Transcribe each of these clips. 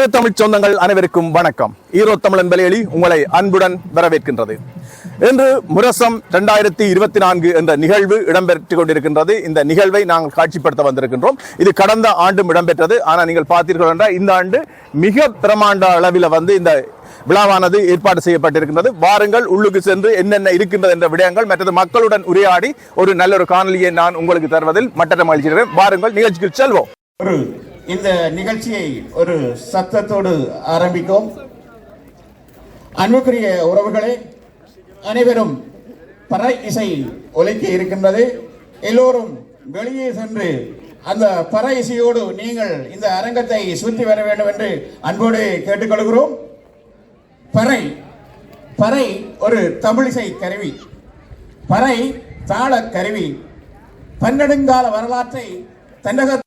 உலக தமிழ் சொந்தங்கள் அனைவருக்கும் வணக்கம். ஈரோடு தமிழன் பலியலி உங்களை அன்புடன் வரவேற்கின்றது. இன்று முரசம் 2024 என்ற நிகழ்வு இடம்பெற்றுக் கொண்டிருக்கின்றது. இந்த நிகழ்வை நாங்கள் காட்சிப்படுத்த வந்திருக்கின்றோம். இது கடந்த ஆண்டும் இடம்பெற்றது. ஆனால் நீங்கள் பார்த்தீர்கள் என்றால் இந்த ஆண்டு மிக பிரமாண்ட அளவில் இந்த விழாவானது ஏற்பாடு செய்யப்பட்டிருக்கின்றது. வாருங்கள், உள்ளுக்கு சென்று என்னென்ன இருக்கின்றது என்ற விடயங்கள் மற்றது மக்களுடன் உரையாடி ஒரு நல்ல ஒரு காணொலியை நான் உங்களுக்கு தருவதில் மற்ற மகிழ்ச்சி. வாருங்கள், நிகழ்ச்சிக்கு செல்வோம். இந்த நிகழ்ச்சியை ஒரு சத்தத்தோடு ஆரம்பிக்கும். அன்புக்குரிய உறவுகளே, அனைவரும் பறை இசை ஒலிக்க இருக்கின்றது. எல்லோரும் வெளியே சென்று அந்த பறை இசையோடு நீங்கள் இந்த அரங்கத்தை சுற்றி வர வேண்டும் என்று அன்போடு கேட்டுக்கொள்கிறோம். பறை ஒரு தமிழிசை கருவி. பறை தாள கருவி. பன்னெடுங்கால வரலாற்றை தன்னக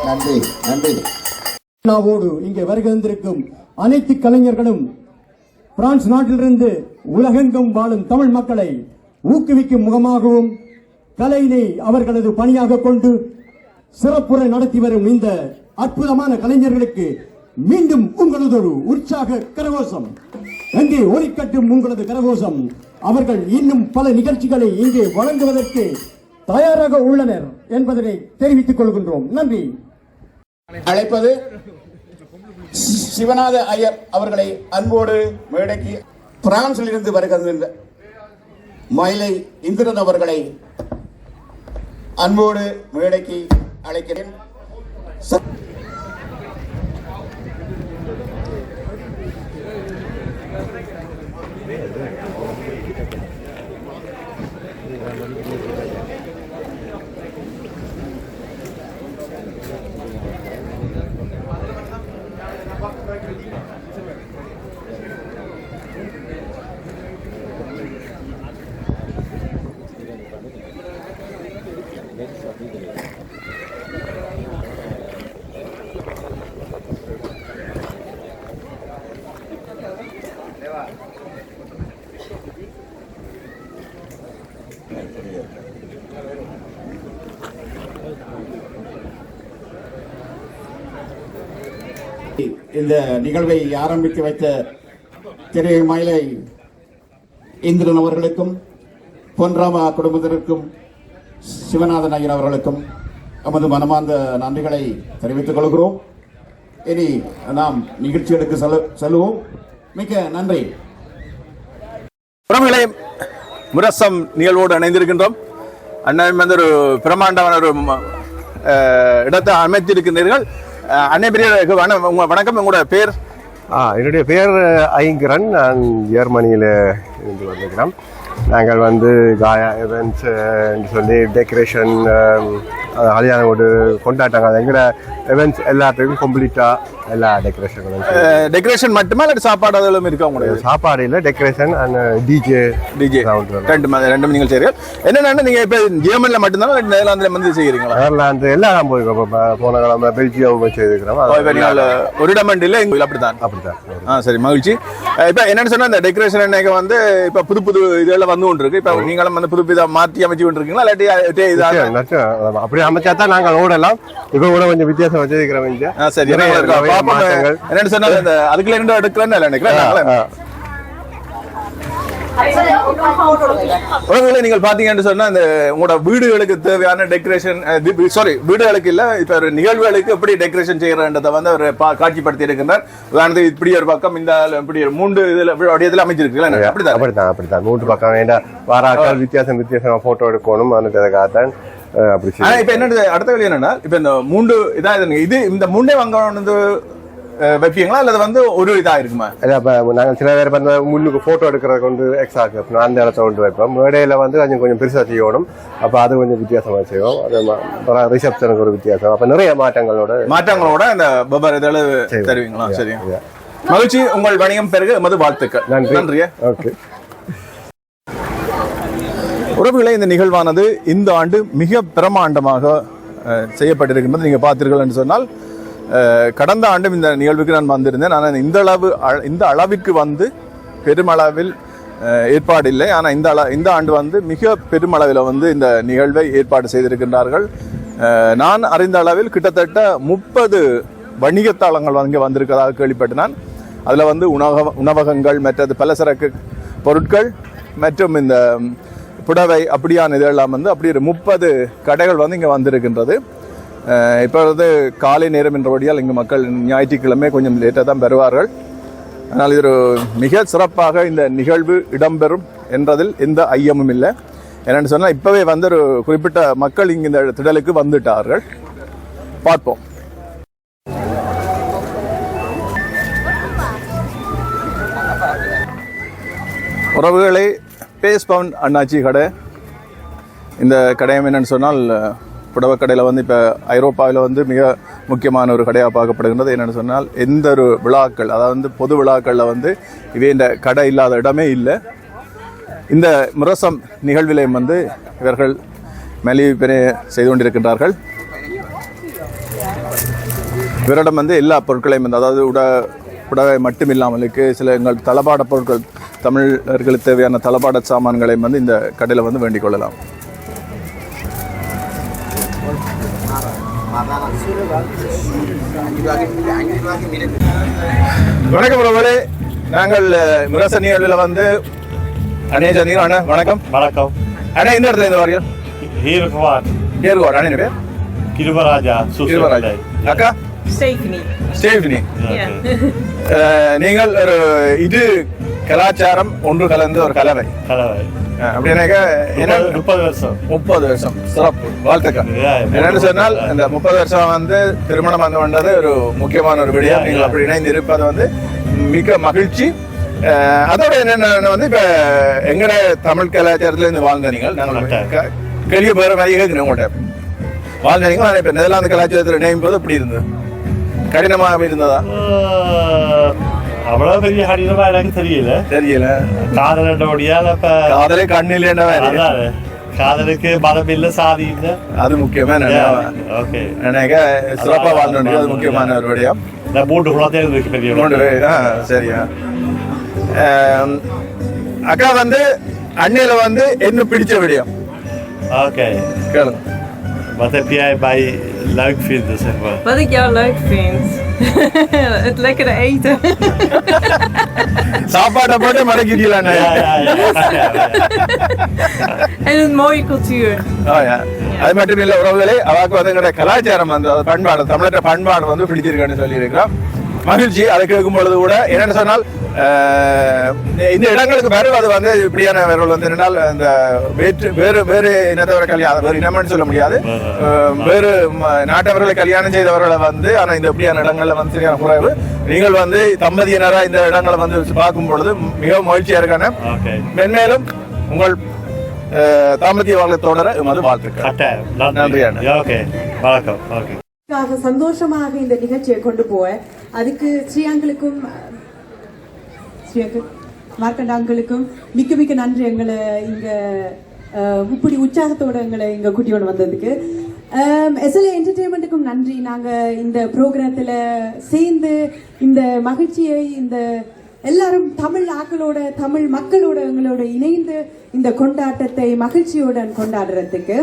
நன்றி நன்றி. நாவோடு இங்கே வருகின்றிருக்கும் அனைத்து கலைஞர்களும் பிரான்ஸ் நாட்டிலிருந்து உலகெங்கும் வாழும் தமிழ் மக்களை ஊக்குவிக்கும் முகமாகவும் கலையினை அவர்களது பணியாக கொண்டு சிறப்புரை நடத்தி வரும் இந்த அற்புதமான கலைஞர்களுக்கு மீண்டும் உங்களது ஒரு உற்சாக கரகோஷம். எங்கே ஒலிக்கட்டும் உங்களது கரகோஷம். அவர்கள் இன்னும் பல நிகழ்ச்சிகளை இங்கே வழங்குவதற்கு தயாராக உள்ளனர் என்பதனை தெரிவித்துக் கொள்கின்றோம். நன்றி. அழைப்பது சிவநாத ஐயர் அவர்களை அன்போடு மேடைக்கு பிரான்சில் இருந்து வருகின்ற மயிலை இந்திரன் அவர்களை அன்போடு மேடைக்கு அழைக்கிறேன். இந்த நிகழ்வை ஆரம்பித்து வைத்த திரு மயிலை இந்திரன் அவர்களுக்கும் பொன்ராமா குடும்பத்தினருக்கும் சிவநாதன் ஐயர் அவர்களுக்கும் நமது மனமார்ந்த நன்றிகளை தெரிவித்துக் கொள்கிறோம். இனி நாம் நிகழ்ச்சிகளுக்கு செல்வோம். மிக்க நன்றி. உறவுகளே, முரசம் நிகழ்வோடு இணைந்திருக்கின்றோம். அண்ணன் வந்து ஒரு பிரமாண்டமான ஒரு இடத்தை அமைத்திருக்கின்றீர்கள். அண்ணே பெரிய வணக்கம். உங்களோட பேர்? என்னுடைய பேர் ஐங்கரன். நான் ஜெர்மனியில் இருந்து வந்திருக்கிறோம். நாங்கள் வந்து காயா events சொல்லி டெக்கரேஷன் கல்யாணம் ஒரு கொண்டாட்டங்கள் எங்களோட events எல்லாத்துக்கும் கம்ப்ளீட்டாக எல்லா டெக்கரேஷன் மட்டுமா இல்லை சாப்பாடு அதெல்லாம் இருக்கா? உங்களுக்கு சாப்பாடு இல்லை, டெக்கரேஷன் அண்ட் டிஜே ரெண்டும் நீங்கள் செய்கிறீர்கள். என்னென்னா நீங்கள் இப்போ ஜெர்மனியில் மட்டும்தான் நெதர்லாந்தில் வந்து செய்கிறீங்களா? நெதர்லாந்து எல்லாம் போயிருக்கோம். போன கிழமை பெல்ஜியம் செய்திருக்கிறோம். இப்போ நீங்கள் ஒரு இடம் இல்லை அப்படித்தான்? சரி, மகிழ்ச்சி. இப்போ என்னென்னு சொன்னால் இந்த டெக்கரேஷன் என்னைக்கு வந்து இப்போ புது புது இதெல்லாம் வந்து கொண்டு இருக்கு. இப்போ நீங்களும் வந்து புது புது மாற்றி அமைச்சு கொண்டு இருக்கீங்களா இல்லாட்டி இதாக அப்படி அமைச்சா தான் நாங்கள் ஓடலாம். இப்போ கூட கொஞ்சம் வித்தியாசம் வச்சிருக்கிறோம். சரி, என்னன்னு சொன்னா அதுக்குள்ள ரெண்டு எடுக்கிறேன்னு நினைக்கிறேன். நீங்கள் பாத்தீங்கன்னு சொன்னா இந்த உங்களோட வீடுகளுக்கு தேவையான டெக்கரேஷன், வீடுகளுக்கு இல்ல, இப்ப ஒரு நிகழ்வுகளுக்கு எப்படி டெக்கரேஷன் செய்யறதை வந்து அவர் காட்சிப்படுத்தி இருக்கின்றார். உதாரணத்துக்கு இப்படி ஒரு பக்கம் இந்த இப்படி ஒரு 3 இதுல அமைச்சிருக்கு. அப்படித்தான் 3 பக்கம் வேண்டாம். வாராக்கள் வித்தியாசமா போட்டோ எடுக்கணும். அதுக்காகத்தான் இப்ப என்ன அடுத்த வழி என்னன்னா, இப்ப இந்த 3 இதா இது இந்த 3 வாங்க வைப்பீங்களா அல்லது வந்து ஒரு இதா இருக்குமா? நாங்கள் சில பேர் வந்து முன்னுக்கு போட்டோ எடுக்கிறத கொண்டு எக்ஸ்ட்ரா அந்த இடத்த கொண்டு வைப்போம். மேடையில வந்து கொஞ்சம் பெருசா செய்யணும். அப்ப அது கொஞ்சம் வித்தியாசமா செய்வோம். அது ரிசப்ஷனுக்கு ஒரு வித்தியாசம். அப்ப நிறைய மாற்றங்களோட இந்த பபர் இதெல்லாம் தருவீங்களா? சரி, மகிழ்ச்சி. உங்கள் வணிகம் பெருக எமது வாழ்த்துக்கள். நன்றி. ஓகே. உறவுகளே, இந்த நிகழ்வானது இந்த ஆண்டு மிக பிரமாண்டமாக செய்யப்பட்டிருக்கின்றது. நீங்க பார்த்தீர்கள் என்று சொன்னால் கடந்த ஆண்டும் இந்த நிகழ்வுக்கு நான் வந்திருந்தேன். ஆனால் இந்த அளவுக்கு வந்து பெருமளவில் ஏற்பாடு இல்லை. ஆனால் இந்த ஆண்டு வந்து மிக பெருமளவில் வந்து இந்த நிகழ்வை ஏற்பாடு செய்திருக்கின்றார்கள். நான் அறிந்த அளவில் கிட்டத்தட்ட 30 வணிகத்தளங்கள் இங்கே வந்திருக்கிறதாக கேள்விப்பட்டேன். அதில் வந்து உணவகங்கள், மற்றது பலசரக்கு பொருட்கள் மற்றும் இந்த புடவை அப்படியான இதெல்லாம் வந்து அப்படி ஒரு 30 கடைகள் வந்து இங்கே வந்திருக்கின்றது. இப்போ வந்து காலை நேரம் என்றபடியால் இங்கு மக்கள் ஞாயிற்றுக்கிழமை கொஞ்சம் லேட்டாக தான் பெறுவார்கள். ஆனால் இது ஒரு மிக சிறப்பாக இந்த நிகழ்வு இடம்பெறும் என்றதில் எந்த ஐயமும் இல்லை. என்னென்னு சொன்னால் இப்போவே வந்து ஒரு குறிப்பிட்ட மக்கள் இங்கு இந்த திடலுக்கு வந்துட்டார்கள். பார்ப்போம். உறவுகளை, பேஸ் பவுண்ட் அண்ணாச்சி கடை. இந்த கடையம் என்னென்னு சொன்னால் புடவை கடையில் வந்து இப்போ ஐரோப்பாவில் வந்து மிக முக்கியமான ஒரு கடையாக பார்க்கப்படுகின்றது. என்னென்னு சொன்னால் எந்த ஒரு விழாக்கள், அதாவது வந்து பொது விழாக்களில் வந்து இந்த கடை இல்லாத இடமே இல்லை. இந்த முரசம் நிகழ்விலையும் வந்து இவர்கள் மலிவு பெரிய செய்து கொண்டிருக்கின்றார்கள். இவரிடம் வந்து எல்லா பொருட்களையும் வந்து அதாவது புடவை மட்டும் இல்லாமலுக்கு சில எங்கள் தளபாட பொருட்கள் தமிழர்களுக்கு தேவையான தளபாட சாமான்களையும் வந்து இந்த கடையில் வந்து வேண்டிக் கொள்ளலாம். வணக்கம் பிரபலே, நாங்கள் முரசனியில் வந்து அண்ணா வணக்கம். வணக்கம் அண்ணா இந்த இடத்துல இந்த வாரியம் ஏறுவார் அண்ணன் பேர் கிருபராஜா கிருபராஜா. அக்கா ஸ்டேஃபினி. நீங்கள் ஒரு இது கலாச்சாரம் ஒன்று கலந்த ஒரு கலவை அப்படின்னாக்க 30 வருஷம் சிறப்பு வாழ்த்துக்கள். என்னன்னு சொன்னால் இந்த 30 வருஷம் வந்து திருமணம் வந்து வந்தது ஒரு முக்கியமான ஒரு விடயம். நீங்கள் அப்படி இணைந்து இருப்பது வந்து மிக மகிழ்ச்சி. அதோட என்னென்ன வந்து இப்ப எங்கட தமிழ் கலாச்சாரத்துல இருந்து வாழ்ந்த நீங்கள் நாங்கள் கேள்வி பேர மாதிரி கேட்கிறேன் உங்கள்கிட்ட வாழ்ந்தீங்க. ஆனால் இப்ப நெதர்லாந்து கலாச்சாரத்தில் இணையும் போது எப்படி இருந்தது? கடினமாக இருந்ததா? அவ்வளவு பெரிய கடினமா எனக்கு தெரியல. காதலே கண்ணில் என்ன காதலுக்கு மதம் இல்ல சாதி இல்ல, அது முக்கியமா நினைக்க சிறப்பா வாழ்ந்து அது முக்கியமான ஒரு விடயம். 3 குழந்தைகள் இருக்கு பெரிய. சரியா அக்கா வந்து அண்ணில வந்து என்ன பிடிச்ச விடயம்? Oké. கேளுங்க. Wat heb jij bij leuk vindt, zeg maar? Wat ik jou leuk vind? Het lekkere eten. சாப்பாட்டை போட்டு மடக்கிடலாம். En een mooie cultuur. அது மட்டும் இல்ல உறவுகளே, அவாக்கு வந்து எங்களுடைய கலாச்சாரம் அந்த பண்பாடு தமிழக பண்பாடு வந்து பிடிச்சிருக்கான்னு சொல்லி இருக்கிறோம். மகிழ்ச்சி. அதை கேட்கும் பொழுது கூட என்னென்னு சொன்னால் இந்த இடங்களுக்கு வருவது வந்து இப்படியானவர்கள் வந்து என்னால் இந்த வேறு இனத்தவரை கல்யாணம் வேறு இனம்னு சொல்ல முடியாது, வேறு நாட்டவர்களை கல்யாணம் செய்தவர்களை வந்து ஆனால் இந்த இப்படியான இடங்கள்ல வந்து சரியான குறைவு. நீங்கள் வந்து தம்பதியினரா இந்த இடங்களை வந்து பார்க்கும் பொழுது மிகவும் மகிழ்ச்சியா இருக்கான. மென்மேலும் உங்கள் தாம்பத்திய வாழ்க்கை தொடர எமது வாழ்த்துக்கள். நன்றி. வணக்கம். சந்தோஷமாக இந்த நிகழ்ச்சியை கொண்டு போவேன். அதுக்கு ஸ்ரீயாங்களுக்கும் மார்க்கண்டாங்களுக்கும் மிக்க நன்றி. எங்களை இங்க இப்படி உற்சாகத்தோட எங்களை இங்க கூட்டியோடு வந்ததுக்கு. எஸ்எல்ஏ என்டர்டெயின்மெண்ட்டுக்கும் நன்றி. நாங்க இந்த ப்ரோக்ராத்துல சேர்ந்து இந்த மகிழ்ச்சியை இந்த எல்லாரும் தமிழ் ஆக்களோட தமிழ் மக்களோட எங்களோட இணைந்து இந்த கொண்டாட்டத்தை மகிழ்ச்சியுடன் கொண்டாடுறதுக்கு.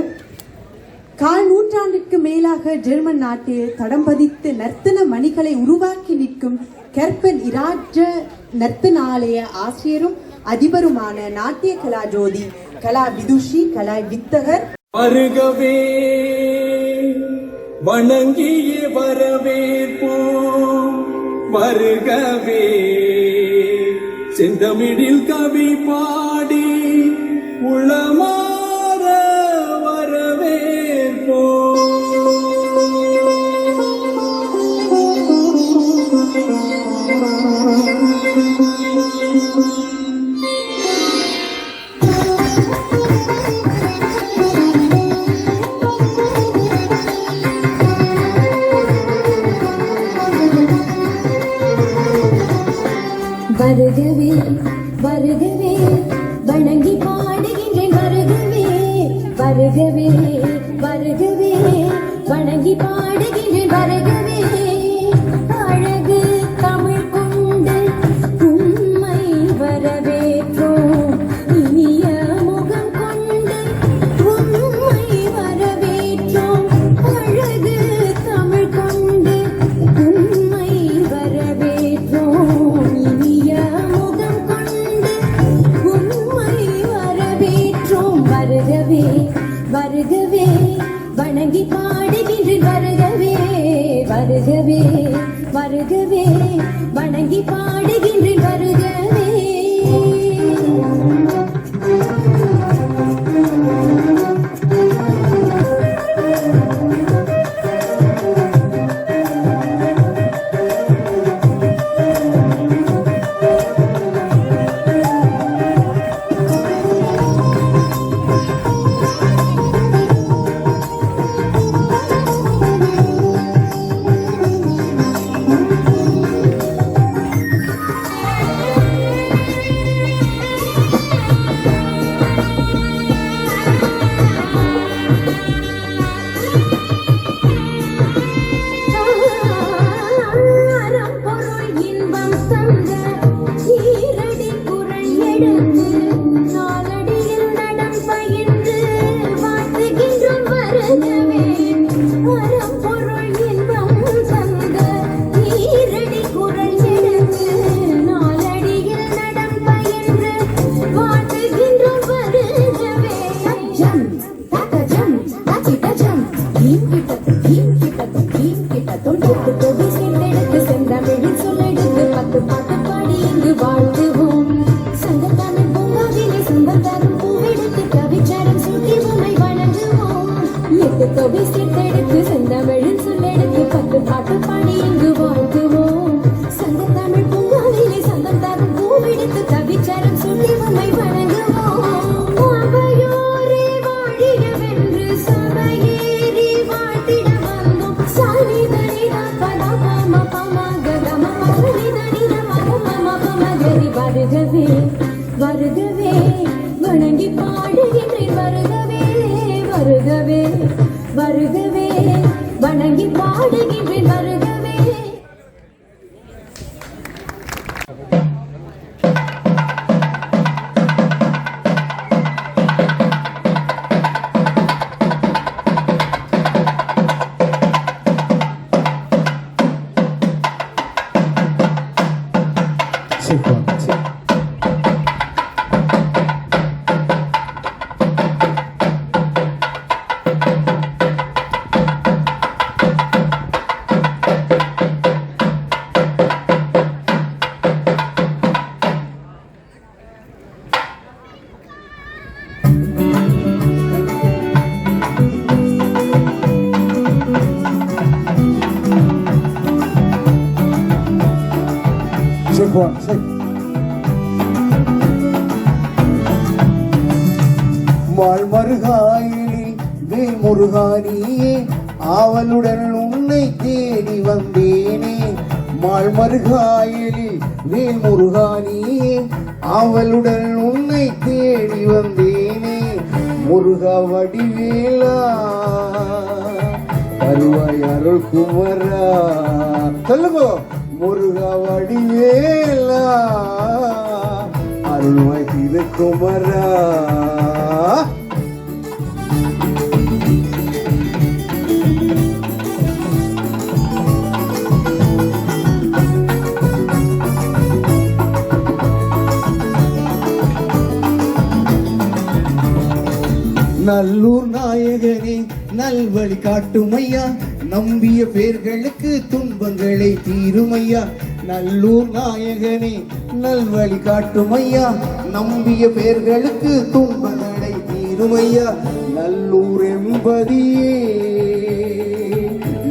1/4 நூற்றாண்டிற்கு மேலாக ஜெர்மன் நாட்டில் தடம் பதித்து நர்த்தன மணிகளை உருவாக்கி நிற்கும் கெர்பன் இராஜ நர்த்தனாலய ஆசிரியரும் அதிபருமான நாட்டிய கலா ஜோதி கலா விதுஷி கலா வித்தகர் வருகவே வணங்கிய வரவேற்போம். வருகவே செந்தமிழில் கவி பாடி உளமாற வரவேற்போம். வருகவே வருகவே வணங்கி பாடுகின்றேன். வருகவே வருகவே வருகவே வணங்கி பாடுகின்றேன். வருகவே அழகு தமிழ் கொண்டு உண்மை வரவேற்றோம். இனிய முகம் கொண்டு உண்மை வரவேற்றோம். அழகு தமிழ் கொண்டு உண்மை வரவேற்றோம். இனிய முகம் கொண்டு உண்மை வரவேற்றோம். வருகவே வருகவே வணங்கி பாடுகின்றேன். வருகவே வருகவே வருகவே வணங்கி பாடுகின்றேன். வருகவே நடத்தும் தொட்டு சேர்ந்தெடுத்து செந்தமிழில் சொல்லெடுத்து 10 பாட்டு பாடி இங்கு வாழ்த்துவோம் சங்கத்தமிழ் பூங்காவிலே சொந்தம் தரும் பூவெடுத்து கவிச்சாரம் சுட்டி உமை வணங்குவோம் 8 தொகை சேர்ந்தெடுத்து செந்தமிழில் சொல்லெடுத்து 10 பாட்டு பாடி இங்கு வாழ்த்துவோம் சங்கத்தமிழ் பூங்காவிலே சொந்தம் தரும் பூவெடுத்து கவிச்சாரம் சுட்டி உமை வணங்குவோம் அவையோரே வாழியவென்று சபையேறி வாழ்த்திட வந்தோம் சாலிதனிதா பதமம பமகதம மகரிதனித மகமம பமகரி வருகவே வருகவே வணங்கி பாடுகின்றேன் வருகவே வருகவே வருகவே வணங்கி பாடுகின்றேன் வருகவே வாழ்மருகாயிலில் வேல் முருகானியே ஆவலுடன் உன்னை தேடி வந்தேனே மாழ்மருகாயிலில் வேல் முருகானியே ஆவலுடன் உன்னை தேடி வந்தேனே முருகா வடிவேலா வருவாய் அருள் குமரா சொல்லுங்க முருகா வடிவேலா அருள்வாய் திருக்குமரா நல்லூர் நாயகனே நல்வழி காட்டுமையா நம்பிய பேர்களுக்கு துன்பங்களை தீருமையா நல்லூர் நாயகனே நல்வழி காட்டுமையா நம்பிய பேர்களுக்கு துன்பங்களை தீருமையா நல்லூர் என்பதியே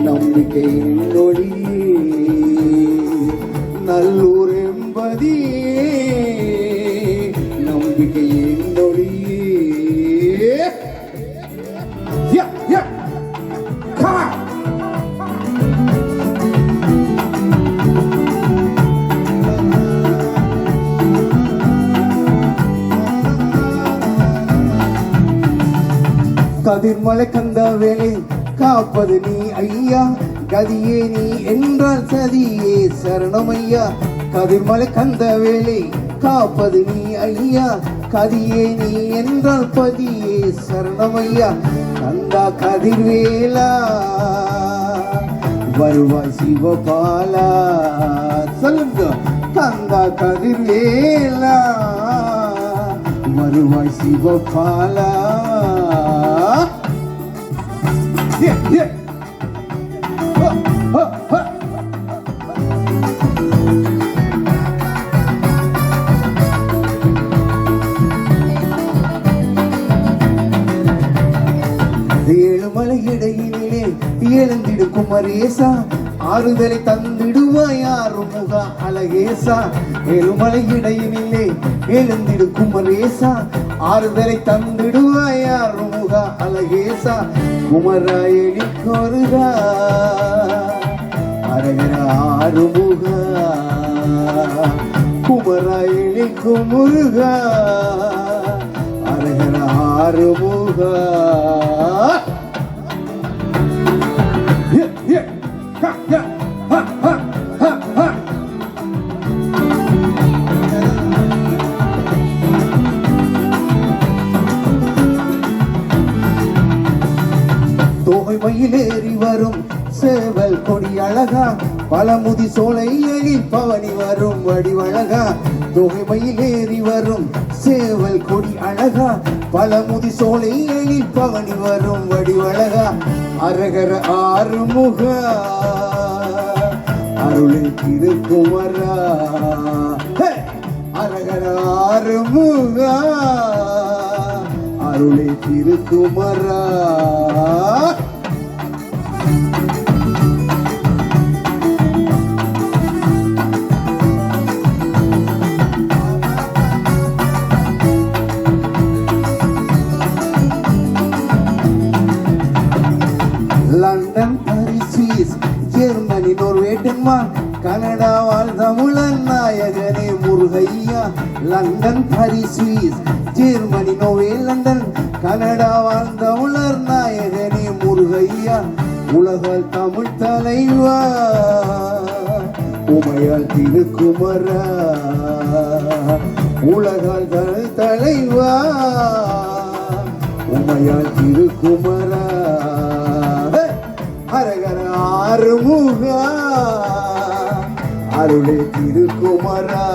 நம்பிக்கையின் ஒளியே நல்லூர் என்பதியே நம்பிக்கையின் ஒளியே கதிர்மலை கந்த வேலை காப்பது நீ ஐயா கதியே நீ என்றால் சதியே சரணமையா கதிர்மலை கந்த வேலை காப்பது நீ ஐயா கதியே நீ என்றால் பதியே சரணமையா கந்தா கதிர்வேலா வருவாய் சிவபாலா சொல்லுங்க கந்தா கதிர்வேலா வருவாய் சிவபாலா ஏழுமலை இடையினிலே எழுந்திடு குமரேசா ஆறுதலை தந்திடுவாய் ஆறுமுகா அழகேசா ஏழுமலை இடையினிலே எழுந்திடு குமரேசா ஆறுதலை தந்திடுவாய் ஆறுமுகா அழகேசா குமராயணி கொருகா அரகர ஆறுமுகா குமராயணி குமுருகா அரகர ஆறுமுகா மயிலேறி வரும் சேவல் கொடி அழகா பழமுதி சோலைகளில் பவனி வரும் வடிவழகா தொகை மயிலேறி வரும் சேவல் கொடி அழகா பழமுதி சோலைகளில் பவனி வரும் வடிவழகா அரகர ஆறுமுகா அருளை திருக்குமரா அரகராறு முகா அருளை திருக்குமரா London Paris Swiss Germany Norway Denmark Canada வாழ் தமிழன் நாயகனே முருகையா London Paris Swiss Germany Norway London Canada வாழ் தமிழர் நாயகனே முருகையா உலக தமிழ் தலைவா உமையால் திருக்குமரா உலகால் தமிழ் தலைவா உமையால் திருக்குமரா அரகர ஆறுமுகா அருளே திருக்குமரா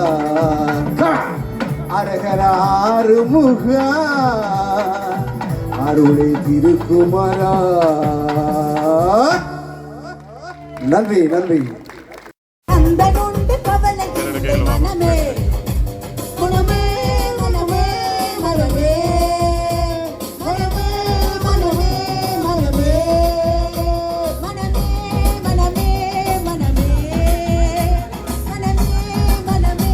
அரகர ஆறுமுகா அருளே திருக்குமரா நன்றி நன்றி அந்த நொண்டு கவலை இல்லை மனமே மனமே மனமே மனமே மனமே மனமே மனமே மனமே மனமே மனமே மனமே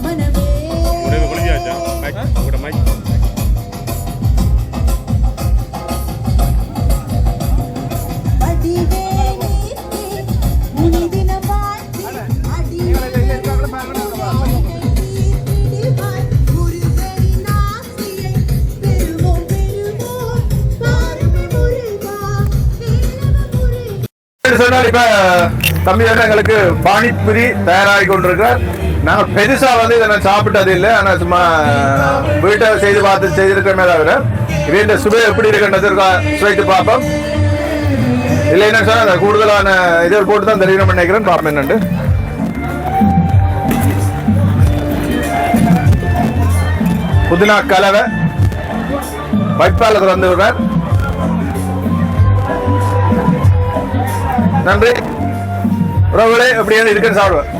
மனமே இப்ப தம்பி வந்து எங்களுக்கு பானிபூரி தயாராகி கொண்டிருக்கிறார். நாங்க பெருசா வந்து இதை சாப்பிட்டது இல்லை, ஆனா சும்மா வீட்டை செய்து பார்த்து செய்திருக்கமே தவிர இவன் சுவை எப்படி இருக்குன்றது சுவைத்து பார்ப்போம். இல்லைன்னா சார் அந்த கூடுதலான இதை போட்டு தான் தெரியணும் நினைக்கிறேன். பார்ப்போம் என்னண்டு. புதினா கலவை வைப்பாளர் வந்து விடுறார். நன்றி உறவுகளே, எப்படியான இருக்குன்னு சாப்பிடுவேன்.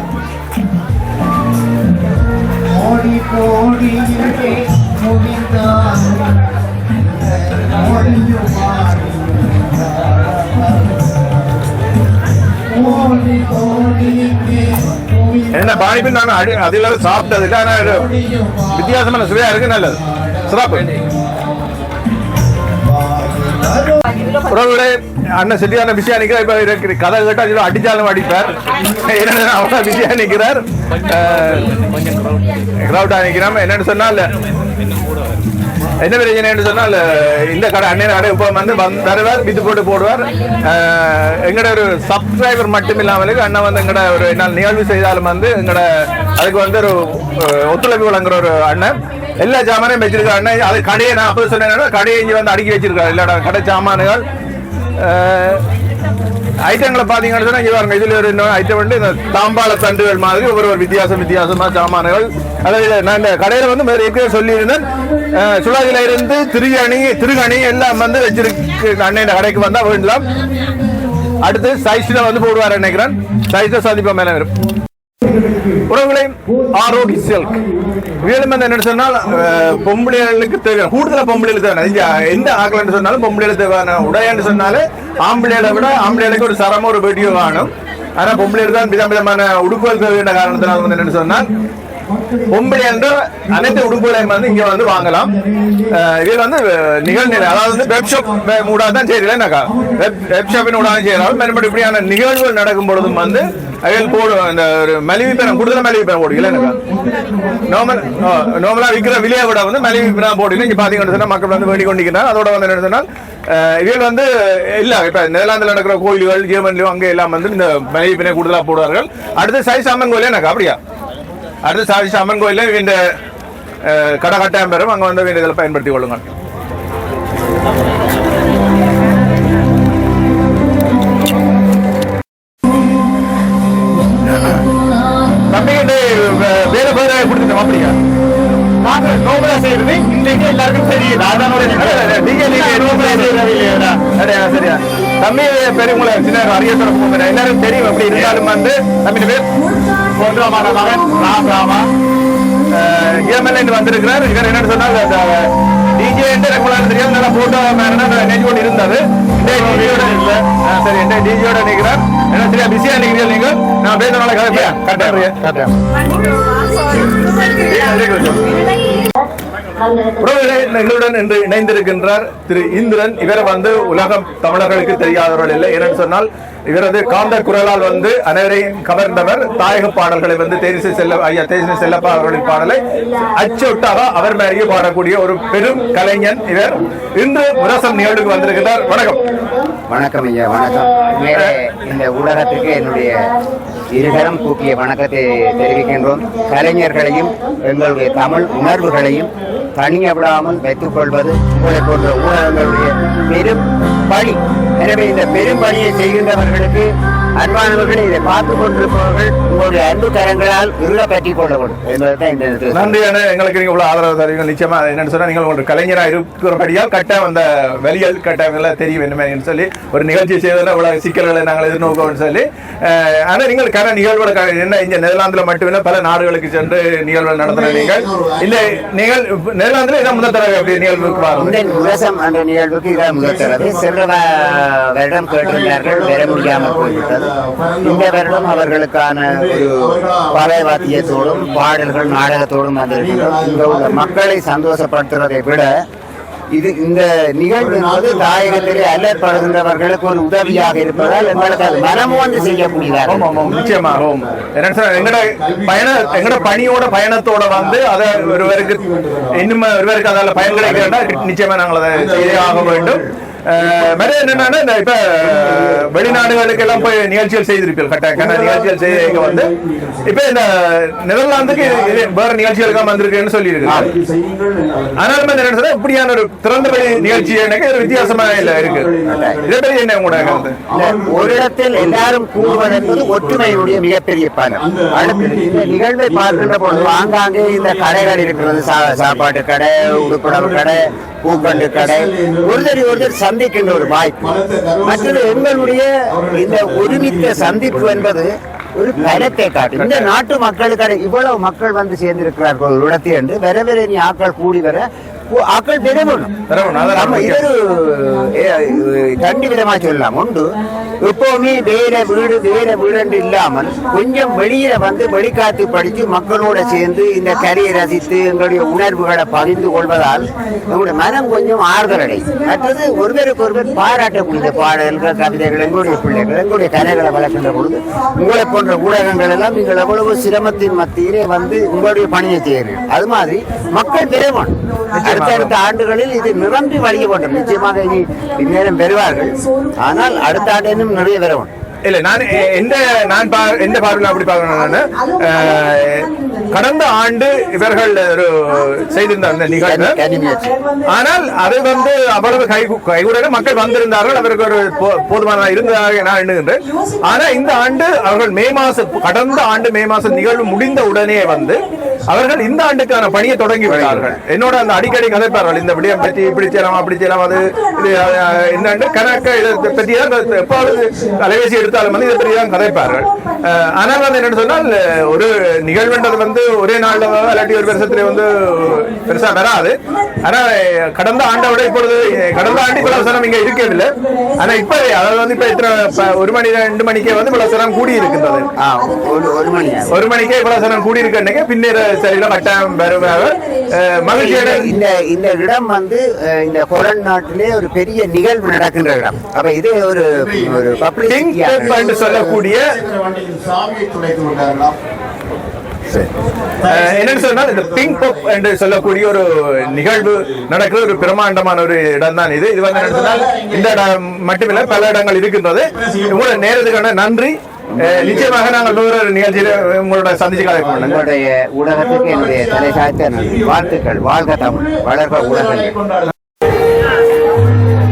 என்ன பானிபூரி நான் அதில் சாப்பிட்டது இல்லை, ஆனால் வித்தியாசமான சுவையா இருக்கு, நல்லது சிறப்பு. உறவுகளே, அண்ணன் சரியான பிஸியா நிற்கிறார். இப்ப கதை கேட்டா அடிச்சாலும் அடிப்பார். அவ்வளோ பிஸியா நிற்கிறார், கிரௌடா நிற்கிறாம. என்னன்னு சொன்னால் என்ன பிரச்சனை சொன்னால் இந்த கடை அண்ணன் கடை இப்போ வந்து வருவார், வித்து போட்டு போடுவார். எங்களோட ஒரு சப்ஸ்கிரைபர் மட்டும் இல்லாமலுக்கு அண்ணன் வந்து எங்களோட ஒரு நிகழ்வு செய்தாலும் வந்து எங்களோட அதுக்கு வந்து ஒரு ஒத்துழைப்பு வழங்குற ஒரு அண்ணன். எல்லா சாமானையும் வச்சிருக்காரு அண்ணன். அது கடையை நான் அப்போ சொன்னேன்னா கடையை இங்கே வந்து அடுக்கி வச்சிருக்காரு. எல்லா கடை சாமான்கள் ஐட்டங்களை பார்த்தீங்கன்னு சொன்னால் இங்கே பாருங்க, இதில் ஒரு இன்னொரு ஐட்டம் வந்து இந்த தாம்பாள தண்டுகள் மாதிரி ஒவ்வொரு வித்தியாசமாக சாமான்கள். அதாவது நான் இந்த கடையில் வந்து ஏற்கனவே சொல்லியிருந்தேன், சுழாதில இருந்து திருகணி எல்லாம் வந்து வச்சிருக்கு. அண்ணன் இந்த கடைக்கு வந்தால் வேண்டலாம். அடுத்து சைஸ்ல வந்து போடுவார் நினைக்கிறேன். சைஸை சந்திப்பா மேலே வரும். உறவுகளை ஆரோடி சில்க் வேலும் என்ன சொன்னால் பொம்பளைகளுக்கு தேவையான கூடுதல பொம்பளைகளுக்கு தேவையான எந்த ஆக்கலன்னு சொன்னாலும் பொம்பளைகளுக்கு தேவையான உடையான்னு சொன்னாலே ஆம்பளைகளை விட ஆம்பளைகளுக்கு ஒரு சரம ஒரு வீடியோ காணும். ஆனா பொம்பளைகளுக்கு தான் விதமான உடுப்புகள் தேவையான காரணத்தினால வந்து என்னன்னு சொன்னால் பொம்பளை என்ற அனைத்து உடுப்புகளையும் வந்து இங்க வந்து வாங்கலாம். இது வந்து நிகழ்நிலை, அதாவது வந்து வெப் ஷாப் மூடாதான் தான் செய்யலனாக்கா வெப் ஷாப்பின் ஊடாக செய்யலாம். மறுபடியும் இப்படியான நிகழ்வுகள் நடக்கும் பொழுதும் வந்து அதில் போடும் அந்த ஒரு மலிவு பேரம் கூடுதல் மலிவு பேரம் போடுங்க இல்லைனாக்கா நார்மலா விற்கிற விலையை விட வந்து மலிவு பேரம் போடுங்க. இங்க பாத்தீங்கன்னு சொன்னா மக்கள் வந்து வேண்டி கொண்டிருக்கிறார். அதோட வந்து என்ன சொன்னால் இதில் வந்து இல்ல இப்ப நெதர்லாந்தில் நடக்கிற கோயில்கள் ஜெர்மனிலும் அங்கே எல்லாம் வந்து இந்த மலிவு பேரை கூடுதலா போடுவார்கள். அடுத்து சாய் சாமன் கோயிலே எனக்கு அப்படியா அடுத்து சாய் சாமன் கோயில இந்த கடை கட்டாயம் பெறும். அங்க வந்து வேண்டியதில் பயன்படுத்திக் கொள்ளுங்கள். தம்பி வேலை பேர கொடுத்துட்டோம் அப்படியா நாங்க நோபலா செய்யறது இன்றைக்கு எல்லாருக்கும் தெரியும். சரியா தம்பி பேரு உங்களை சின்ன அறியத்தோட போகிறேன். எல்லாரும் தெரியும். அப்படி இருந்தாலும் வந்து தம்பி பேர் பொன்ராமான மகன் ராமா எம்எல்ஏ வந்திருக்கிறார். இவர் என்னன்னு சொன்னால் டிஜே ரெகுலர் தெரியாது, நல்லா போட்டோ நெஞ்சோடு இருந்தது. சரி என்ன டிஜியோட நிற்கிறார். என்ன சரியா பிஸியா நிற்கிறீர்கள் நீங்கள்? நான் பேசுறதுனால கட்டாயம் எங்களுடன் இன்று இணைந்திருக்கின்றார் திரு இந்திரன். இவரை வந்து உலகம் தமிழர்களுக்கு தெரியாதவர்கள் இல்லை. ஏன்னு சொன்னால் இவரது காந்த குரலால் வந்து அனைவரையும் கவர்ந்தவர். தாயக பாடல்களை வந்து தேனிசை செல்லப்பா அவர்களின் பாடலை அச்சொட்டாக அவர் மேலேயே பாடக்கூடிய ஒரு பெரும் கலைஞன் இவர். இன்று முரசம் நிகழ்வுக்கு வந்திருக்கிறார். வணக்கம். வணக்கம் ஐயா, வணக்கம். இந்த உலகத்துக்கு என்னுடைய இருகரம் கூப்பிய வணக்கத்தை தெரிவிக்கின்றோம். கலைஞர்களையும் எங்களுடைய தமிழ் உணர்வுகளையும் தனிய விடாமல் வைத்துக் கொள்வது உங்களை போன்ற ஊடகங்களுடைய பெரும் பணி. எனவே இந்த பெரும் பணியை செய்கின்றவர்களுக்கு அன்பானவர்கள், இதை பார்த்துக் கொண்டிருப்பவர்கள் உங்களுடைய அன்பு கரங்களால் இருள பற்றிக் கொள்ள வேண்டும் என்பதுதான் இந்த இடத்துல. நன்றியான எங்களுக்கு நீங்க இவ்வளவு ஆதரவு தருவீங்க. நிச்சயமா என்னன்னு சொன்னா நீங்கள் ஒரு கலைஞராக இருக்கிறபடியால் கட்டாயம் அந்த வலியல் கட்டாயம் தெரிய வேண்டும் என்று சொல்லி ஒரு நிகழ்ச்சி செய்வதில் இவ்வளவு சிக்கல்களை நாங்கள் எதிர்நோக்கோம்னு சொல்லி. ஆனா நீங்கள் கன நிகழ்வோட என்ன இங்க நெதர்லாந்துல மட்டுமில்லை பல நாடுகளுக்கு சென்று நிகழ்வுகள் நடத்தின நீங்கள் இல்லை. நீங்கள் நெதர்லாந்துல இதான் முதல் தடவை அப்படி நிகழ்வுக்கு முரசம் அந்த நிகழ்வுக்கு இதான் முதல் தடவை. சென்ற வருடம் கேட்டிருந்தார்கள், வர முடியாமல் போய்விட்டது. இந்த வருடம் அவர்களுக்கான ஒரு பறை வாத்தியத்தோடும் பாடல்கள் நாடகத்தோடும் வந்திருக்கிறோம். இங்க உள்ள மக்களை சந்தோஷப்படுத்துவதை விட இது இந்த நிகழ்வு என்பது தாயகத்திலே அல்லற்படுகின்றவர்களுக்கு ஒரு உதவியாக இருப்பதால் எங்களுக்கு அது மனமும் வந்து செய்யக்கூடியதாக. நிச்சயமாகவும் எங்களோட பணியோட பயணத்தோட வந்து அதை ஒருவருக்கு இன்னும் ஒருவருக்கு அதால பயன் கிடைக்கிறதா நிச்சயமா நாங்கள் அதை செய்ய ஆக வேண்டும். என்னன்னா இப்ப வெளிநாடுகளுக்கு எல்லாம் போய் நிகழ்ச்சிகள் செய்திருப்பீர்கள். கட்டாய நிகழ்ச்சிகள் செய்ய வந்து இப்ப இந்த நெதர்லாந்துக்கு வேற நிகழ்ச்சிகளுக்கு வந்திருக்குன்னு சொல்லி இருக்கு. ஆனாலும் என்ன இப்படியான ஒரு திறந்த வெளி நிகழ்ச்சி எனக்கு ஒரு வித்தியாசமா இல்ல இருக்கு. இதை பற்றி என்ன உங்களோட கருத்து? ஒரு இடத்தில் எல்லாரும் கூடுவது என்பது ஒற்றுமையுடைய மிகப்பெரிய பலம். அடுத்து இந்த நிகழ்வை பார்க்கின்ற பொழுது ஆங்காங்கே இந்த கடைகள் இருக்கிறது. சாப்பாட்டு கடை, உடுப்புடவு கடை, பூக்கண்டு கடை, ஒருத்தர் சந்திக்கின்ற ஒரு வாய்ப்பு. மற்றது எங்களுடைய இந்த ஒருமித்த சந்திப்பு என்பது ஒரு பலத்தை காட்டும். இந்த நாட்டு மக்களுக்கு இவ்வளவு மக்கள் வந்து சேர்ந்திருக்கிறார்கள் ஒரு இடத்தை என்று வர நீ ஆக்கள் கூடி வர ஆக்கள் பெறணும். இது கண்டி விதமா சொல்லலாம். உண்டு எப்பவுமே வேற வீடு இல்லாமல் கொஞ்சம் வெளியில வந்து வெளிக்காத்து படித்து மக்களோட சேர்ந்து இந்த கரையை ரசித்து எங்களுடைய உணர்வுகளை பகிர்ந்து கொள்வதால் எங்களுடைய மனம் கொஞ்சம் ஆறுதல் அடையும். மற்றது ஒருவருக்கு ஒருவர் பாராட்டக்கூடிய பாடல்கள், கவிதைகள், எங்களுடைய பிள்ளைகள் எங்களுடைய கலைகளை வளர்க்கின்ற பொழுது உங்களை போன்ற ஊடகங்கள் எல்லாம் நீங்கள் எவ்வளவு சிரமத்தின் மத்தியிலே வந்து உங்களுடைய பணியை செய்கிறீர்கள். அது மாதிரி மக்கள் பெறுவான். அடுத்த ஆண்டுகளில் இது நிரம்பி வழிய வேண்டும். நிச்சயமாக இனி இந்நேரம் பெறுவார்கள். ஆனால் அடுத்த ஆண்டு இன்னும் நிறைய பெறுவான். இல்ல நான் எந்த பார்வையில் அப்படி பார்க்கணும். கடந்த ஆண்டு இவர்கள் ஒரு செய்திருந்த அந்த நிகழ்வு, ஆனால் அது வந்து அவ்வளவு கைகூட மக்கள் வந்திருந்தார்கள். அவருக்கு ஒரு போதுமான இருந்ததாக நான் எண்ணுகின்றேன். ஆனா இந்த ஆண்டு அவர்கள் கடந்த ஆண்டு மே மாசம் நிகழ்வு முடிந்த உடனே வந்து அவர்கள் இந்த ஆண்டுக்கான பணியை தொடங்கி விட்டார்கள். என்னோட அந்த அடிக்கடி கதைப்பார்கள். இந்த விடயம் பற்றி இப்படி செய்யலாம் அப்படி செய்யலாம், அது இந்த ஆண்டு கணக்கு இதை பற்றி தான் எப்பொழுது அலைபேசி எடுத்தாலும் வந்து இதை பற்றி தான் கதைப்பார்கள். ஆனால் வந்து என்னன்னு சொன்னால் ஒரு நிகழ்வுன்றது வந்து ஒரே நாள்ல இல்லாட்டி ஒரு வருஷத்துல வந்து பெருசா வராது. ஆனா கடந்த ஆண்டை விட இப்பொழுது கடந்த ஆண்டு இவ்வளவு சனம் இங்க இருக்கவில்லை. ஆனா இப்ப அதாவது வந்து இப்ப இத்தனை 1 மணி 2 மணிக்கே வந்து இவ்வளவு சனம் கூடி இருக்கின்றது. 1 மணிக்கே இவ்வளவு சனம் கூடி இருக்க பின்னர் சரியில்லை கட்டாயம் மகிழ்ச்சியோட இந்த இடம் வந்து இந்த கொரன் நாட்டிலே ஒரு பெரிய நிகழ்வு நடக்கின்ற இடம். அப்ப இது ஒரு சொல்லக்கூடிய என்னன்னு சொன்னால் இந்த பிங்க் பாப் என்று சொல்லக்கூடிய ஒரு நிகழ்வு நடக்கிற ஒரு பிரமாண்டமான ஒரு இடம் தான் இது. இது வந்து என்ன சொன்னால் இந்த இடம் மட்டுமில்லை, பல இடங்கள் இருக்கின்றது. உங்களோட நேரத்துக்கான நன்றி. நிச்சயமாக நாங்கள் ஒரு நிகழ்ச்சியில உங்களோட சந்திச்சு உங்களுடைய ஊடகத்துக்கு என்னுடைய தலை சாய்த்த வாழ்த்துக்கள். வாழ்க தமிழ், வளர்க ஊடகங்கள்.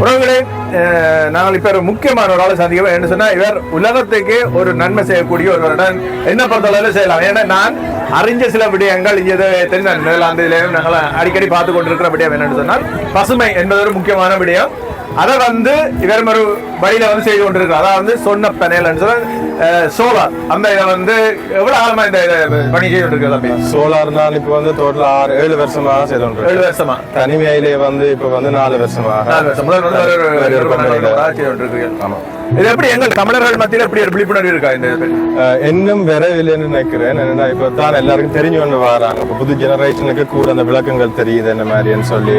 உறவுகளே, நாங்கள் இப்ப ஒரு முக்கியமான ஒரு ஆளை சந்திக்க என்ன சொன்னா, இவர் உலகத்துக்கே ஒரு நன்மை செய்யக்கூடிய ஒருவருடன் என்ன பொறுத்தளவில் செய்யலாம். ஏன்னா நான் அறிஞ்ச சில விடயங்கள் இங்கே தெரிந்த நெதர்லாந்திலேயும் நாங்கள் அடிக்கடி பார்த்து கொண்டிருக்கிற விடயம் என்னன்னு சொன்னால், பசுமை என்பது ஒரு முக்கியமான விடயம். அதை இவர் ஒரு வழியில செய்து கொண்டிருக்கிறார். அதாவது சொன்ன பேனல் சோலார் அந்த இதை எவ்வளவு காலமா இந்த பணி செய்து கொண்டிருக்கிறது? சோலார் நான் இப்ப டோட்டல் 7 வருஷமா செய்து கொண்டிருக்கேன். 7 வருஷமா தனிமையிலே இப்ப 4 வருஷமா. 4 வருஷம் செய்து கொண்டிருக்கிறீர்கள். ஆமா. இது எப்படி எங்கள் தமிழர்கள் மத்தியில் எப்படி ஒரு விழிப்புணர்வு இருக்கா? இந்த இன்னும் வரவில்லைன்னு நினைக்கிறேன். என்னன்னா இப்ப தான் எல்லாருக்கும் தெரிஞ்சு கொண்டு வராங்க. இப்ப புது ஜெனரேஷனுக்கு கூட அந்த விளக்கங்கள் தெரியுது என்ன மாதிரின்னு சொல்லி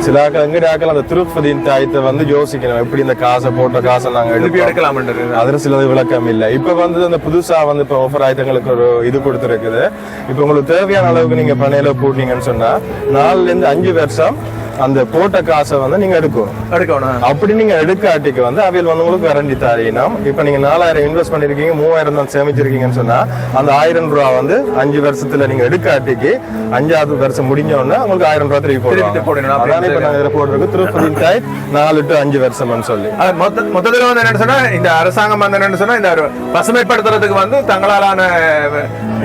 சில எங்கடாக்கள் அந்த திருப்பதியின் தாயத்தை யோசிக்கணும். எப்படி இந்த காசை போட்ட காசை நாங்க எடுக்கலாம். அதுல சிலது விளக்கம் இல்லை. இப்ப அந்த புதுசா இப்ப ஆஃபர் ஆயுதங்களுக்கு ஒரு இது கொடுத்துருக்குது. இப்ப உங்களுக்கு தேவையான அளவுக்கு நீங்க பணையில போட்டீங்கன்னு சொன்னா 4 ல இருந்து 5 வருஷம் அந்த போட்ட காசை நீங்க எடுக்கணும். அப்படி நீங்க எடுக்காட்டிக்கு அவையில் உங்களுக்கு கரண்டி தாரீனம். இப்ப நீங்க 4000 இன்வெஸ்ட் பண்ணிருக்கீங்க, 3000 தான் சேமிச்சிருக்கீங்கன்னு சொன்னா அந்த 1000 ரூபா 5 வருஷத்துல நீங்க எடுக்காட்டிக்கு 5வது வருஷம் முடிஞ்ச உடனே உங்களுக்கு 1000 ரூபா திருப்பி போடணும். அதான் இப்ப நாங்க இதில் போட்டிருக்கு திருப்பதி தாய் 4 to 5 வருஷம் சொல்லி. மொத்தத்தில் என்ன சொன்னா, இந்த அரசாங்கம் என்ன சொன்னா, இந்த பசுமைப்படுத்துறதுக்கு தங்களாலான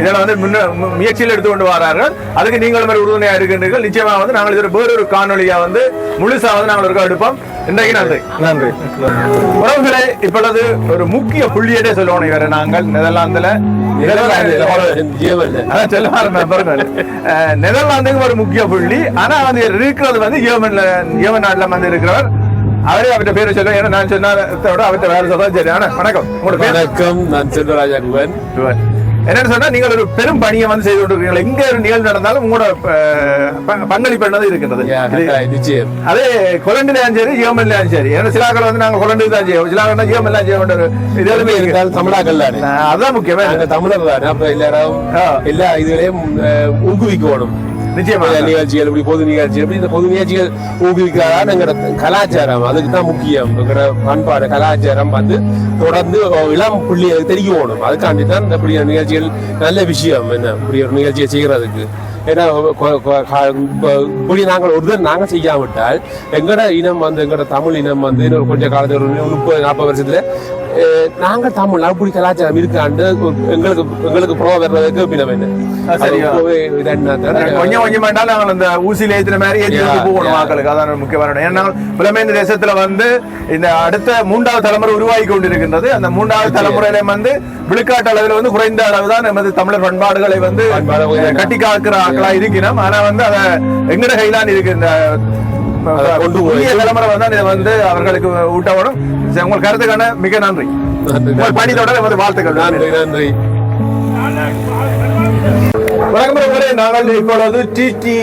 இதெல்லாம் முயற்சியில் எடுத்துக்கொண்டு வரார்கள். அதுக்கு நீங்களும் உறுதுணையா இருக்கின்றீர்கள். நிச்சயமா நாங்கள் இது வேறொரு காணொலியா முழுசா நாங்கள் இருக்க எடுப்போம். இன்றைக்கு நன்றி. உறவுகளே, இப்பொழுது ஒரு முக்கிய புள்ளியே சொல்லணும். இவரை நாங்கள் நெதர்லாந்துல நெதர்லாந்துக்கு ஒரு முக்கிய புள்ளி. ஆனா இருக்கிறது யேமன் நாட்டுல இருக்கிறவர். அவரே அவர்கிட்ட பேரு சொல்லுவேன். ஏன்னா நான் சொன்னதோட அவர்கிட்ட வேற சொல்றா. சரி. வணக்கம். உங்களோட வணக்கம். நான் செல்வராஜா குவன். என்னன்னு சொன்னா, நீங்கள் ஒரு பெரும் பணியை செய்து கொண்டிருக்கீங்க. எங்க ஒரு நிகழ்வு நடந்தாலும் உங்களோட பங்களிப்பு என்னது இருக்கின்றது. அதே கொலண்டிலையும் சரி யேமன்லயும் சரி. ஏன்னா சிலாக்கள் நாங்க கொலண்டு தான் செய்வோம், சிலாக்கள் யேமன்லாம் செய்ய வேண்டிய தமிழாக்கள் அதான் முக்கியமே. தமிழர் தான். அப்ப எல்லா இதுகளையும் ஊக்குவிக்கணும். நிச்சயமா நிகழ்ச்சிகள், இப்படி பொது நிகழ்ச்சிகள், இந்த பொது நிகழ்ச்சிகள் ஊக்குவிக்கிறாரா எங்களோட கலாச்சாரம். அதுக்கு தான் முக்கியம். எங்களோட பண்பாடு கலாச்சாரம் தொடர்ந்து இளம் புள்ளி தெரிய போகணும். அதுக்காண்டி தான் இப்படி நிகழ்ச்சிகள் நல்ல விஷயம். என்ன இப்படி ஒரு நிகழ்ச்சியை செய்யறதுக்கு. ஏன்னா இப்படி நாங்கள் செய்யாவிட்டால் எங்கட இனம் எங்கட தமிழ் இனம் இன்னொரு கொஞ்ச காலத்துல ஒரு 30-40 வருஷத்துல நாங்கள் தமிழ் அப்படி கலாச்சாரம் இருக்காண்டு எங்களுக்கு ப்ரோ வர்றதுக்கு கொஞ்சம் கொஞ்சம் வேண்டாம் அந்த ஊசியில ஏத்துற மாதிரி ஏற்றி போகணும் மக்களுக்கு. அதான் முக்கியமான. ஏன்னா புலமே இந்த தேசத்துல இந்த அடுத்த 3வது தலைமுறை உருவாகி கொண்டிருக்கின்றது. அந்த 3வது தலைமுறையில விழுக்காட்டு அளவில் குறைந்த அளவு தான் நமது தமிழர் பண்பாடுகளை கட்டி காக்கிற ஆக்களா இருக்கணும். ஆனா அதை எங்கட கைதான் இருக்கு. இந்த தலைமுறை இதை அவர்களுக்கு ஊட்டப்படும். உங்கள் கருத்துக்கான மிக நன்றி. பணி தொடர வாழ்த்துக்கள். நன்றி. வணக்கம். நாங்கள் இப்பொழுது டிடி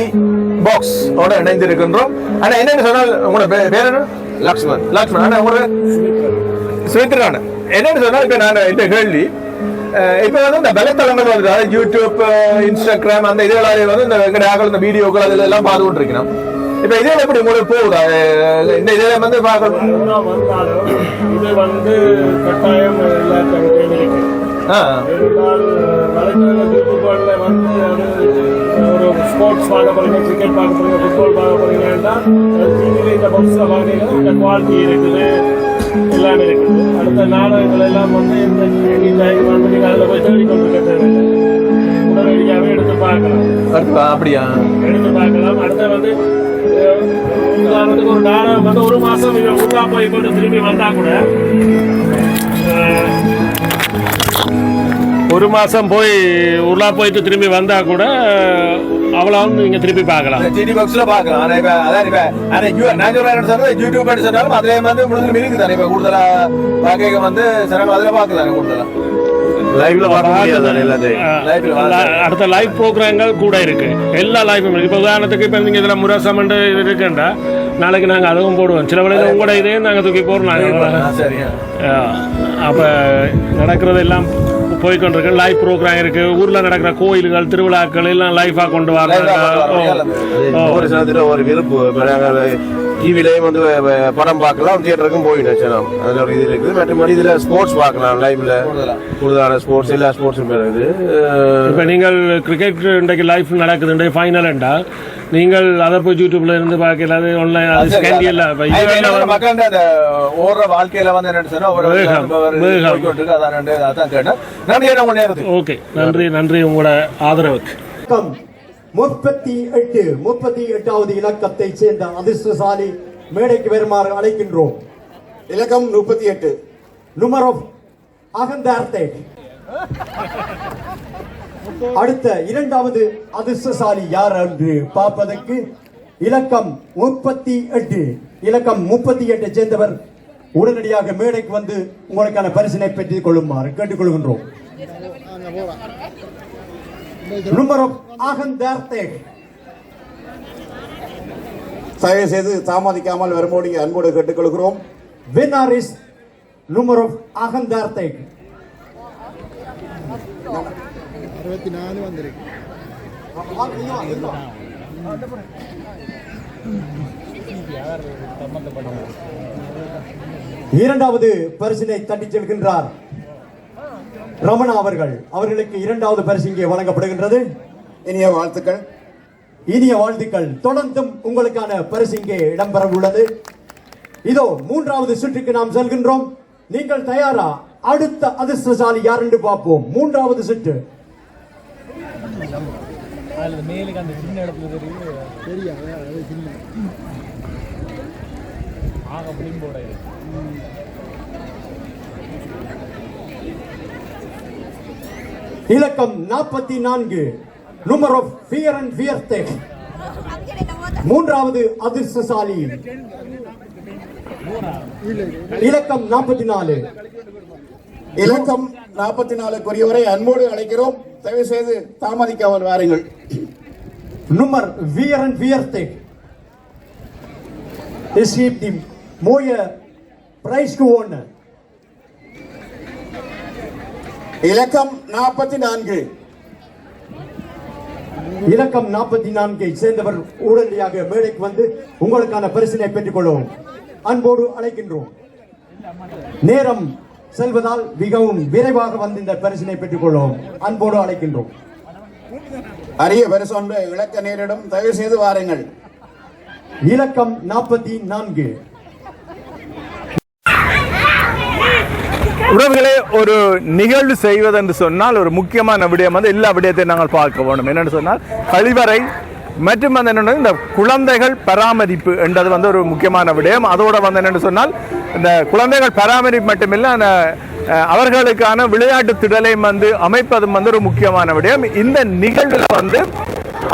பாக்ஸ் ஓட இணைந்திருக்கின்றோம். ஆனா என்னன்னு சொன்னால், உங்களோட பேர் என்ன? லக்ஷ்மன். ஆனா உங்களோட சுவித்ரான என்னன்னு சொன்னால், இப்ப நான் இந்த கேள்வி இப்ப இந்த வலைத்தளங்கள் அதாவது யூடியூப், இன்ஸ்டாகிராம் அந்த இதெல்லாம் இந்த வீடியோக்கள் அதுல எல்லாம் பார்த்து கொண்டிருக்கணும். இப்ப இதே எப்படி உங்களுக்கு போகுதா? இந்த இதே பார்க்கணும். இது கட்டாயம் ஒரு ஸ்போர்ட்ஸ் பார்க்க போறீங்க, கிரிக்கெட் பார்க்க போறீங்க, ஃபுட்பால் பார்க்க போறீங்கன்னா டிவியில இந்த பாக்ஸ்ல வாங்கினீங்கன்னா இந்த குவாலிட்டி இருக்குது, எல்லாமே இருக்குது. அடுத்த நாடகங்கள் எல்லாம் இந்த நீங்க அதில் போய் தேடி கொண்டு தேவையில்லை, உடனடியாகவே எடுத்து பார்க்கலாம். அப்படியா? எடுத்து பார்க்கலாம். அடுத்த உதாரணத்துக்கு ஒரு நாடகம் 1 மாசம் உள்ளா போய் கொண்டு திரும்பி வந்தா கூட 1 மாசம் போய் உள்ளா போயிட்டு திரும்பி வந்தா கூட அவ்வளவு நீங்க திருப்பி பார்க்கலாம். டிடி பாக்ஸ்ல பார்க்கலாம். யூடியூப் சொன்னாலும் அதுல முழுதும் இருக்குது. இப்ப கூடுதலா பார்க்க சிறப்பு அதுல பார்க்கலாம். கூடுதலா அடுத்த லைவ் ப்ரோக்ராம்கள் கூட இருக்கு. எல்லா லைவும் இருக்கு. இப்போ உதாரணத்துக்கு இப்போ நீங்க இதுல முரசம் இருக்குண்டா நாளைக்கு நாங்க அதுவும் போடுவோம். சில வேளையில உங்களோட இதே நாங்க தூக்கி போடுறோம். அப்ப நடக்கிறது எல்லாம் போய்கொண்டிருக்கு. லைவ் ப்ரோக்ராம் இருக்கு. ஊர்ல நடக்கிற கோயில்கள், திருவிழாக்கள் எல்லாம் லைஃபா கொண்டு வர ஒரு விருப்பு டிவிலையும் வந்து படம் பார்க்கலாம், தியேட்டருக்கும் போயிடுச்சு. அதில் ஒரு இது இருக்குது. மற்றபடி இதில் ஸ்போர்ட்ஸ் பார்க்கலாம், லைவ்ல கூடுதலான ஸ்போர்ட்ஸ், எல்லா ஸ்போர்ட்ஸும் இருக்குது. இப்போ நீங்கள் கிரிக்கெட் இன்றைக்கு லைஃப் நடக்குது, இன்றைக்கு ஃபைனல் என்றால் நீங்கள் அதை போய் யூடியூப்ல இருந்து பார்க்கல, அது ஆன்லைன் அது ஸ்கேண்டி எல்லாம் மக்கள் அந்த ஓடுற வாழ்க்கையில வந்து என்ன சொன்னா ஓகே. நன்றி நன்றி உங்களோட ஆதரவுக்கு. 38வது இலக்கத்தை சேர்ந்த அதிர்ஷ்டசாலி மேடைக்கு வருமாறு அழைக்கின்றோம். இலக்கம் 38 நம்பர் ஆஃப் அகந்தார்த்தே. அடுத்த இரண்டாவது அதிர்ஷ்டசாலி யார் என்று பார்ப்பதற்கு இலக்கம் 38 சேர்ந்தவர் உடனடியாக மேடைக்கு வந்து உங்களுக்கான பரிசினை பெற்றுக் கொள்ளுமாறு கேட்டுக்கொள்கின்றோம். நம்பர் ஆஃப் அகந்தார்த்தே. தயவு செய்து தாமதிக்காமல் வரும்போது அன்போடு கேட்டுக்கொள்கிறோம். Winner is number of அகந்தார்த்தே. 64 வந்திருக்கு. இரண்டாவது பரிசினை தட்டிச் செல்கின்றார் ரமணா அவர்கள். அவர்களுக்கு இரண்டாவது பரிசு இங்கே வழங்கப்படுகின்றது. இனிய வாழ்த்துக்கள். தொடர்ந்தும் உங்களுக்கான பரிசு இங்கே இடம்பெற உள்ளது. இதோ மூன்றாவது சுற்றுக்கு நாம் செல்கின்றோம். நீங்கள் தயாரா? அடுத்த அதிர்ஷ்டசாலி யார் என்று பார்ப்போம். மூன்றாவது சுற்று. இலக்கம் 44 நம்பர் ஆஃப் ஃபியர் அண்ட் ஃபியர்தே. மூன்றாவது அதிர்ஷ்டசாலி இலக்கம் 44. இலக்கம் 44 அன்போடு அழைக்கிறோம். தயவு செய்து தாமதிக்காமல் வாருங்கள். nummer 44 received the mooie prize gewonnen. இலக்கம் 44 இலக்கம் 44 சேர்ந்தவர் உடனடியாக மேடைக்கு வந்து உங்களுக்கான பரிசினை பெற்றுக் கொள்ளவும் அன்போடு அழைக்கின்றோம். நேரம் செல்வதால் மிகவும் விரைவாக வந்து இந்த பரிசினை பெற்றுக் கொள்ளவும் அன்போடு அழைக்கின்றோம். அரிய பரிசு ஒன்று இலக்க நேரிடம். தயவு செய்து வாருங்கள். இலக்கம் 44. உறவுகளே, ஒரு நிகழ்வு செய்வது என்று சொன்னால் ஒரு முக்கியமான விடயம் வந்து எல்லா விடயத்தையும் நாங்கள் பார்க்க வேண்டும். என்னென்னு சொன்னால் கழிவறை மற்றும் வந்து என்னென்ன இந்த குழந்தைகள் பராமரிப்பு என்றது வந்து ஒரு முக்கியமான விடயம். அதோட வந்து என்னென்னு சொன்னால் இந்த குழந்தைகள் பராமரிப்பு மட்டுமில்லை, அந்த அவர்களுக்கான விளையாட்டு திடலையும் வந்து அமைப்பதும் வந்து ஒரு முக்கியமான விடயம். இந்த நிகழ்வில் வந்து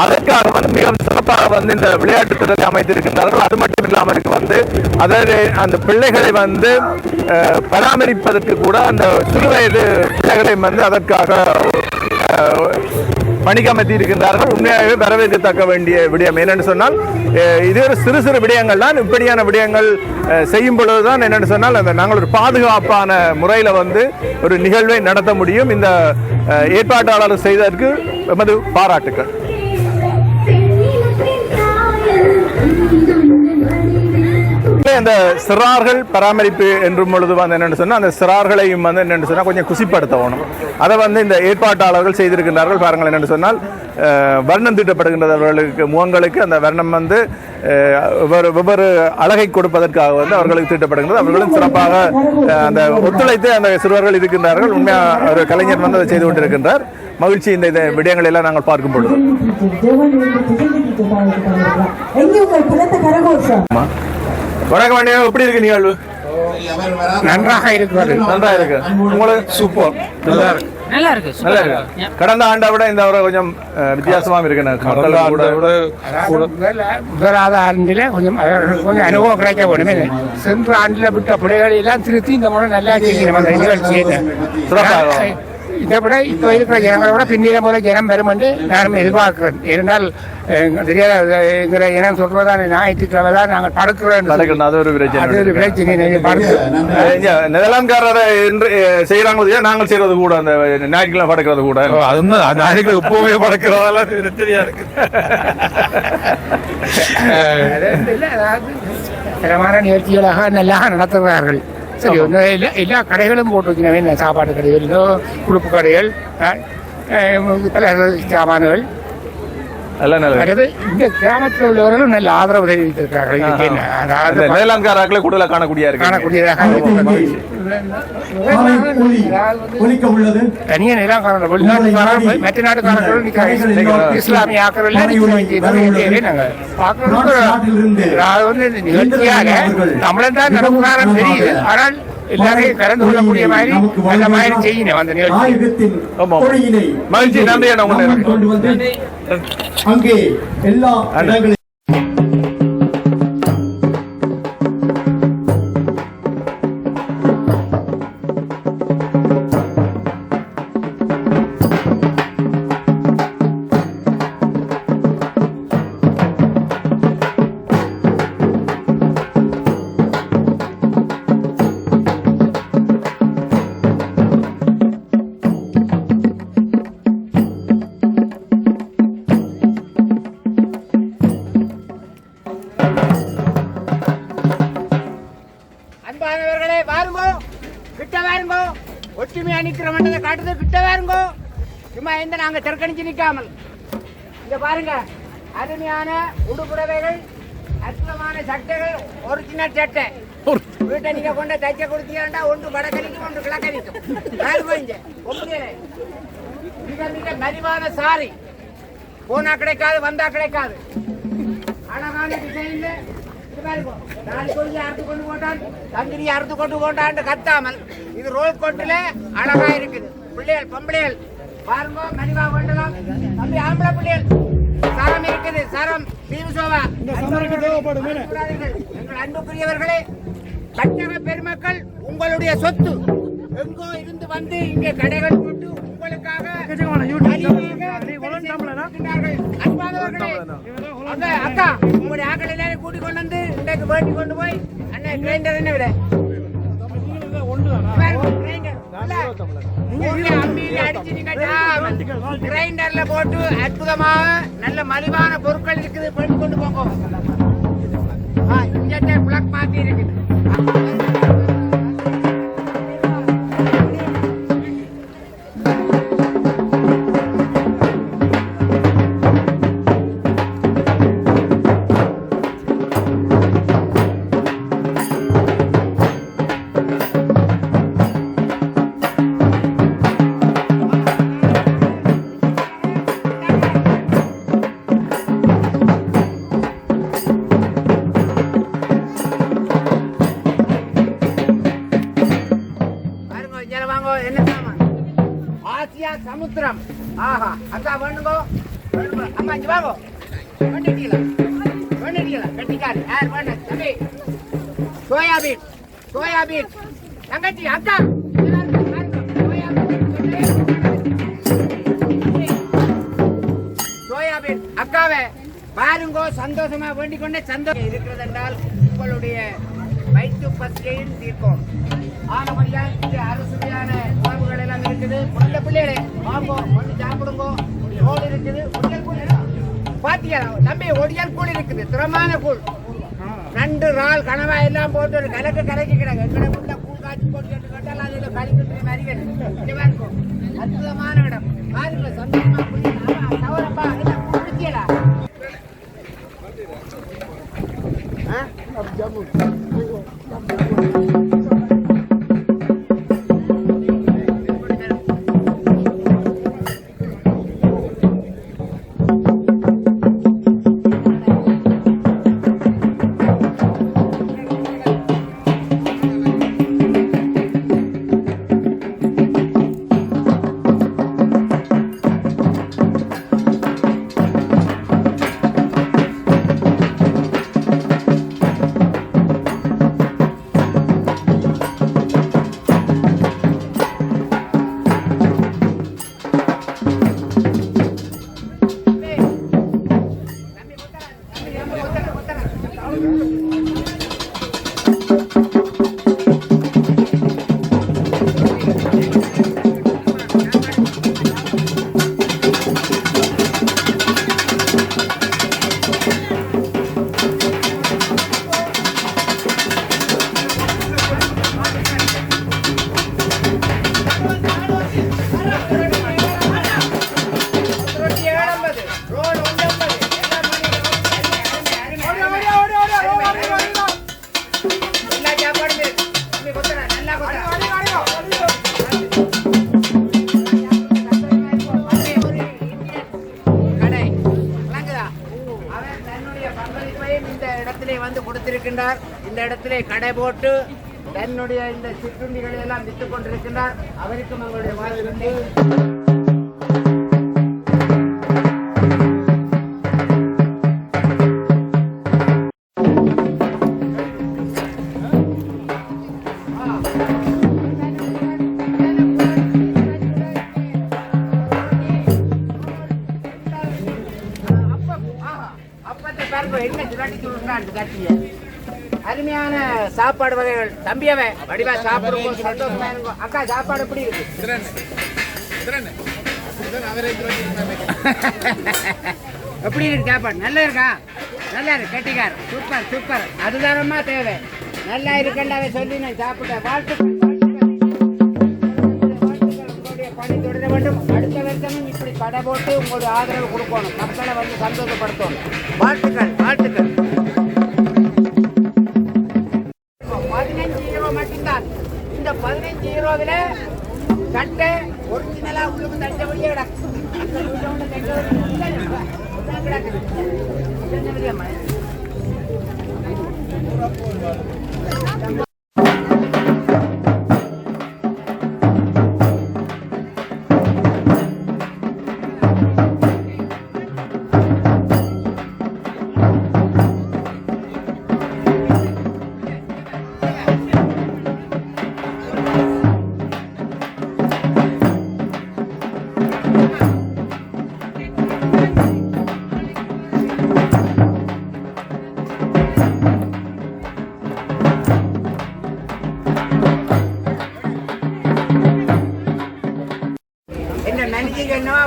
அதற்காக வந்து மிகவும் சிறப்பாக வந்து இந்த விளையாட்டு திட்டத்தை அமைத்திருக்கின்றார்கள். அது மட்டும் இல்லாமல் வந்து அதாவது அந்த பிள்ளைகளை வந்து பராமரிப்பதற்கு கூட அந்த சிறுவயது பிள்ளைகளை வந்து அதற்காக பணிக்கமர்த்தி இருக்கின்றார்கள். உண்மையாகவே வரவேற்கத்தக்க வேண்டிய விடயம். என்னென்னு சொன்னால் இது ஒரு சிறு சிறு விடயங்கள் தான். இப்படியான விடயங்கள் செய்யும் பொழுதுதான் என்னென்னு சொன்னால் அந்த நாங்கள் ஒரு பாதுகாப்பான முறையில் வந்து ஒரு நிகழ்வை நடத்த முடியும். இந்த ஏற்பாட்டாளர் செய்ததற்கு எமது பாராட்டுக்கள். அந்த சிறார்கள் பராமரிப்பு என்றும் பொழுது வந்து என்னென்னு சொன்னால் அந்த சிறார்களையும் வந்து என்னென்னு சொன்னால் கொஞ்சம் குசிப்படுத்தணும். அதை வந்து இந்த ஏற்பாட்டாளர்கள் செய்திருக்கின்றார்கள். பாருங்கள், என்னென்னு சொன்னால் வர்ணம் தீட்டப்படுகின்றவர்களுக்கு முகங்களுக்கு அந்த வர்ணம் வந்து ஒவ்வொரு அழகை கொடுப்பதற்காக வந்து அவர்களுக்கு தீட்டப்படுகின்றது. அவர்களும் சிறப்பாக அந்த ஒத்துழைத்து அந்த சிறுவர்கள் இருக்கின்றார்கள். உண்மையாக ஒரு கலைஞர் வந்து அதை செய்து கொண்டிருக்கின்றார். மகிழ்ச்சி இந்த விடயங்கள் எல்லாம் நாங்கள் பார்க்கும் பொழுது. வணக்கம் அண்ணா, எப்படி இருக்கு நிகழ்வு? நன்றாக இருக்கிறது. நன்றா இருக்கு. உங்களுக்கு சூப்பர். நல்லா இருக்கு. கடந்த ஆண்டை விட இந்த முறை கொஞ்சம் வித்தியாசமா இருக்கு. முதலாத ஆண்டில கொஞ்சம் அனுபவம் கிடைக்க வேணுமே. சென்ற ஆண்டில் விட்ட பிள்ளைகளை எல்லாம் திருத்தி இந்த முறை நல்லா செய்யணும். அந்த நிகழ்ச்சியை இதை விட இப்போ இருக்கிற ஜனங்களை விட பின்னிட போல ஜனம் வரும் என்று நானும் எதிர்பார்க்கிறேன். ஏனென்றால் தெரியாத இனம் சொல்வதான ஞாயிற்றுக்கிழமை தான் நாங்கள் படுக்கிறோம். அது ஒரு பிரச்சனை. நெதர்லாந்துக்காரரை செய்யறாங்க, நாங்கள் செய்யறது கூட அந்த ஞாயிற்றுக்கிழமை படைக்கிறது கூட. அது ஞாயிற்றுக்கிழமை எப்பவுமே படைக்கிறதெல்லாம் தெரியாது. தரமான நிகழ்ச்சிகளாக நல்லா நடத்துகிறார்கள். சரி, எல்லா கடைகளும் போட்டு வச்சுக்கவே, சாப்பாட்டு கடைகள், உடுப்பு கடைகள், பல சாமான்கள். இந்த கிராமத்தில் உள்ளவர்களும் நல்ல ஆதரவு தெரிவித்திருக்கிறார்கள். கூடுதலாக காணக்கூடியதாக தனிய நிலம் மற்ற நாட்டுக்காரர்கள் இஸ்லாமிய நிகழ்ச்சியாக தமிழன் தான் நடப்புகாரன் தெரியுது. ஆனால் எல்லாரையும் கலந்து கொள்ளக்கூடிய மாதிரி நல்ல மாதிரி செய்யணும் அந்த நிகழ்ச்சி. மகிழ்ச்சி. நன்றி. அங்கே எல்லா இடங்களிலும் ஒற்றுமையா நிக்கிற மண்டதை காட்டுறது கிட்ட வாருங்கோ. சும்மா எந்த நாங்க தெற்கணிச்சு நிக்காமல் இங்க பாருங்க. அருமையான உடுப்புடவைகள், அற்புதமான சட்டைகள், ஒரிஜினல் சட்டை. வீட்டை நீங்க கொண்ட தைக்க கொடுத்தீங்கன்னா ஒன்று வடக்கணிக்கும், ஒன்று கிழக்கணிக்கும். மிக மிக மலிவான சாரி. போனா கிடைக்காது, வந்தா கிடைக்காது. அழகான டிசைன்ல அறுத்து கொண்டு போட்டான், தங்கிரி அறுத்து கொண்டு போட்டான் கத்தாமல் இது ரோல் கோட்டுல அழகா இருக்குது. பிள்ளைகள் பொம்பளைகள் பாருங்க, மலிவா கொண்டலாம். தம்பி ஆம்பளை பிள்ளைகள் சரம் இருக்குது, சரம் சோவா. எங்கள் அன்புக்குரியவர்களே, கட்டண பெருமக்கள் உங்களுடைய சொத்து. எங்கோ இருந்து வந்து இங்கே கடைகள் போட்டு உங்களுக்காக அக்கா உங்களுடைய ஆக்கள் எல்லாரும் கூட்டிக் கொண்டு வந்து இன்றைக்கு வேட்டி கொண்டு போய் அண்ணன் கிரைண்டர் என்ன விட கிரைண்டர்ல போட்டு அற்புதமாக நல்ல மலிவான பொருட்கள் இருக்குது. பண்ணி கொண்டு போங்க. பிளக் மாத்தி இருக்குது. சமுத்திரம். ஆஹா, அக்கா வேணுங்கோ. அம்மா இங்க வாங்கோ. வேண்டிட்டீங்களா? கட்டிக்காரு யார் வேண்ட தம்பி? சோயாபீன், சோயாபீன் தங்கச்சி அக்கா. சோயாபீன் அக்காவே பாருங்கோ. சந்தோஷமா வேண்டிக் கொண்டே சந்தோஷம் இருக்கிறது என்றால் உங்களுடைய வயிற்று பசியையும் தீர்க்கும். ஆனபடியால் இங்கே அறுசுவையான உணவுகள் எல்லாம் இருக்குது. குழந்தை பிள்ளைகளே வாங்கோ, கொண்டு சாப்பிடுங்கோ. கூழ் இருக்குது, ஒடியல் கூழ் பாத்தியா தம்பி? ஒடியல் கூழ் இருக்குது, திறமான கூழ். நண்டு, இறால், கனவா எல்லாம் போட்டு ஒரு கலக்கு கலக்கிக்கிறாங்க. எங்களை உள்ள கூழ் காய்ச்சி போட்டு கேட்டால் அதில் கழிக்கிட்டு மறிகள் இருக்கும். அற்புதமான இடம் பாருங்க. சந்தோஷமா தவறப்பா எல்லாம் குடிக்கலா. இருக்கின்றார். இந்த இடத்திலே கடை போட்டு தன்னுடைய இந்த சிற்றுண்டிகளை எல்லாம் விற்றுக் கொண்டிருக்கின்றார். அவருக்கும் எங்களுடைய வாழ்த்துக்கள். அருமையான சாப்பாடு வகைகள் தம்பியவே வடிவா சாப்பிடுவோம். சந்தோஷமா இருக்கும். அக்கா சாப்பாடு எப்படி இருக்கு? எப்படி இருக்கு சாப்பாடு? நல்லா இருக்கா? நல்லா இருக்கு. கட்டிக்கார் சூப்பர் சூப்பர். அதுதானமா தேவை. நல்லா இருக்குண்டாவே சொல்லி நான் சாப்பிட்டேன். வாழ்த்துக்கள் உங்களுடைய பணி தொடர வேண்டும். அடுத்த வருஷமும் இப்படி கடை போட்டு உங்களுடைய ஆதரவு கொடுக்கணும். மக்களை வந்து சந்தோஷப்படுத்தணும். வாழ்த்துக்கள் வாழ்த்துக்கள். 15 யூரோ மட்டும்தான். இந்த 15 யூரோவில் சட்டை ஒரிஜினலா உங்களுக்கு தஞ்சபடியே கிடக்கும்.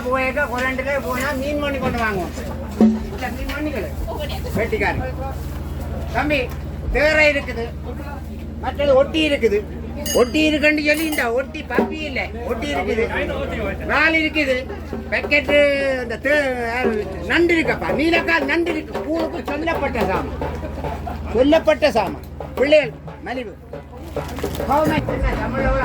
போயிருக்க கொரண்டுல போனா மீன் மண்ணி கொண்டு வாங்குவோம். மீன் மண்ணிகள் வெட்டிக்காரு தம்பி தேரை இருக்குது. மற்றது ஒட்டி இருக்குது. ஒட்டி இருக்குன்னு சொல்லி இந்த ஒட்டி பப்பி இல்லை ஒட்டி இருக்குது. ரால் இருக்குது. பேக்கெட்டு இந்த நண்டு இருக்கப்பா. நீலக்கால் நண்டு இருக்கு. பூவுக்கு சொல்லப்பட்ட சாமான். சொல்லப்பட்ட சாமான். பிள்ளைகள் மலிவு தமிழோட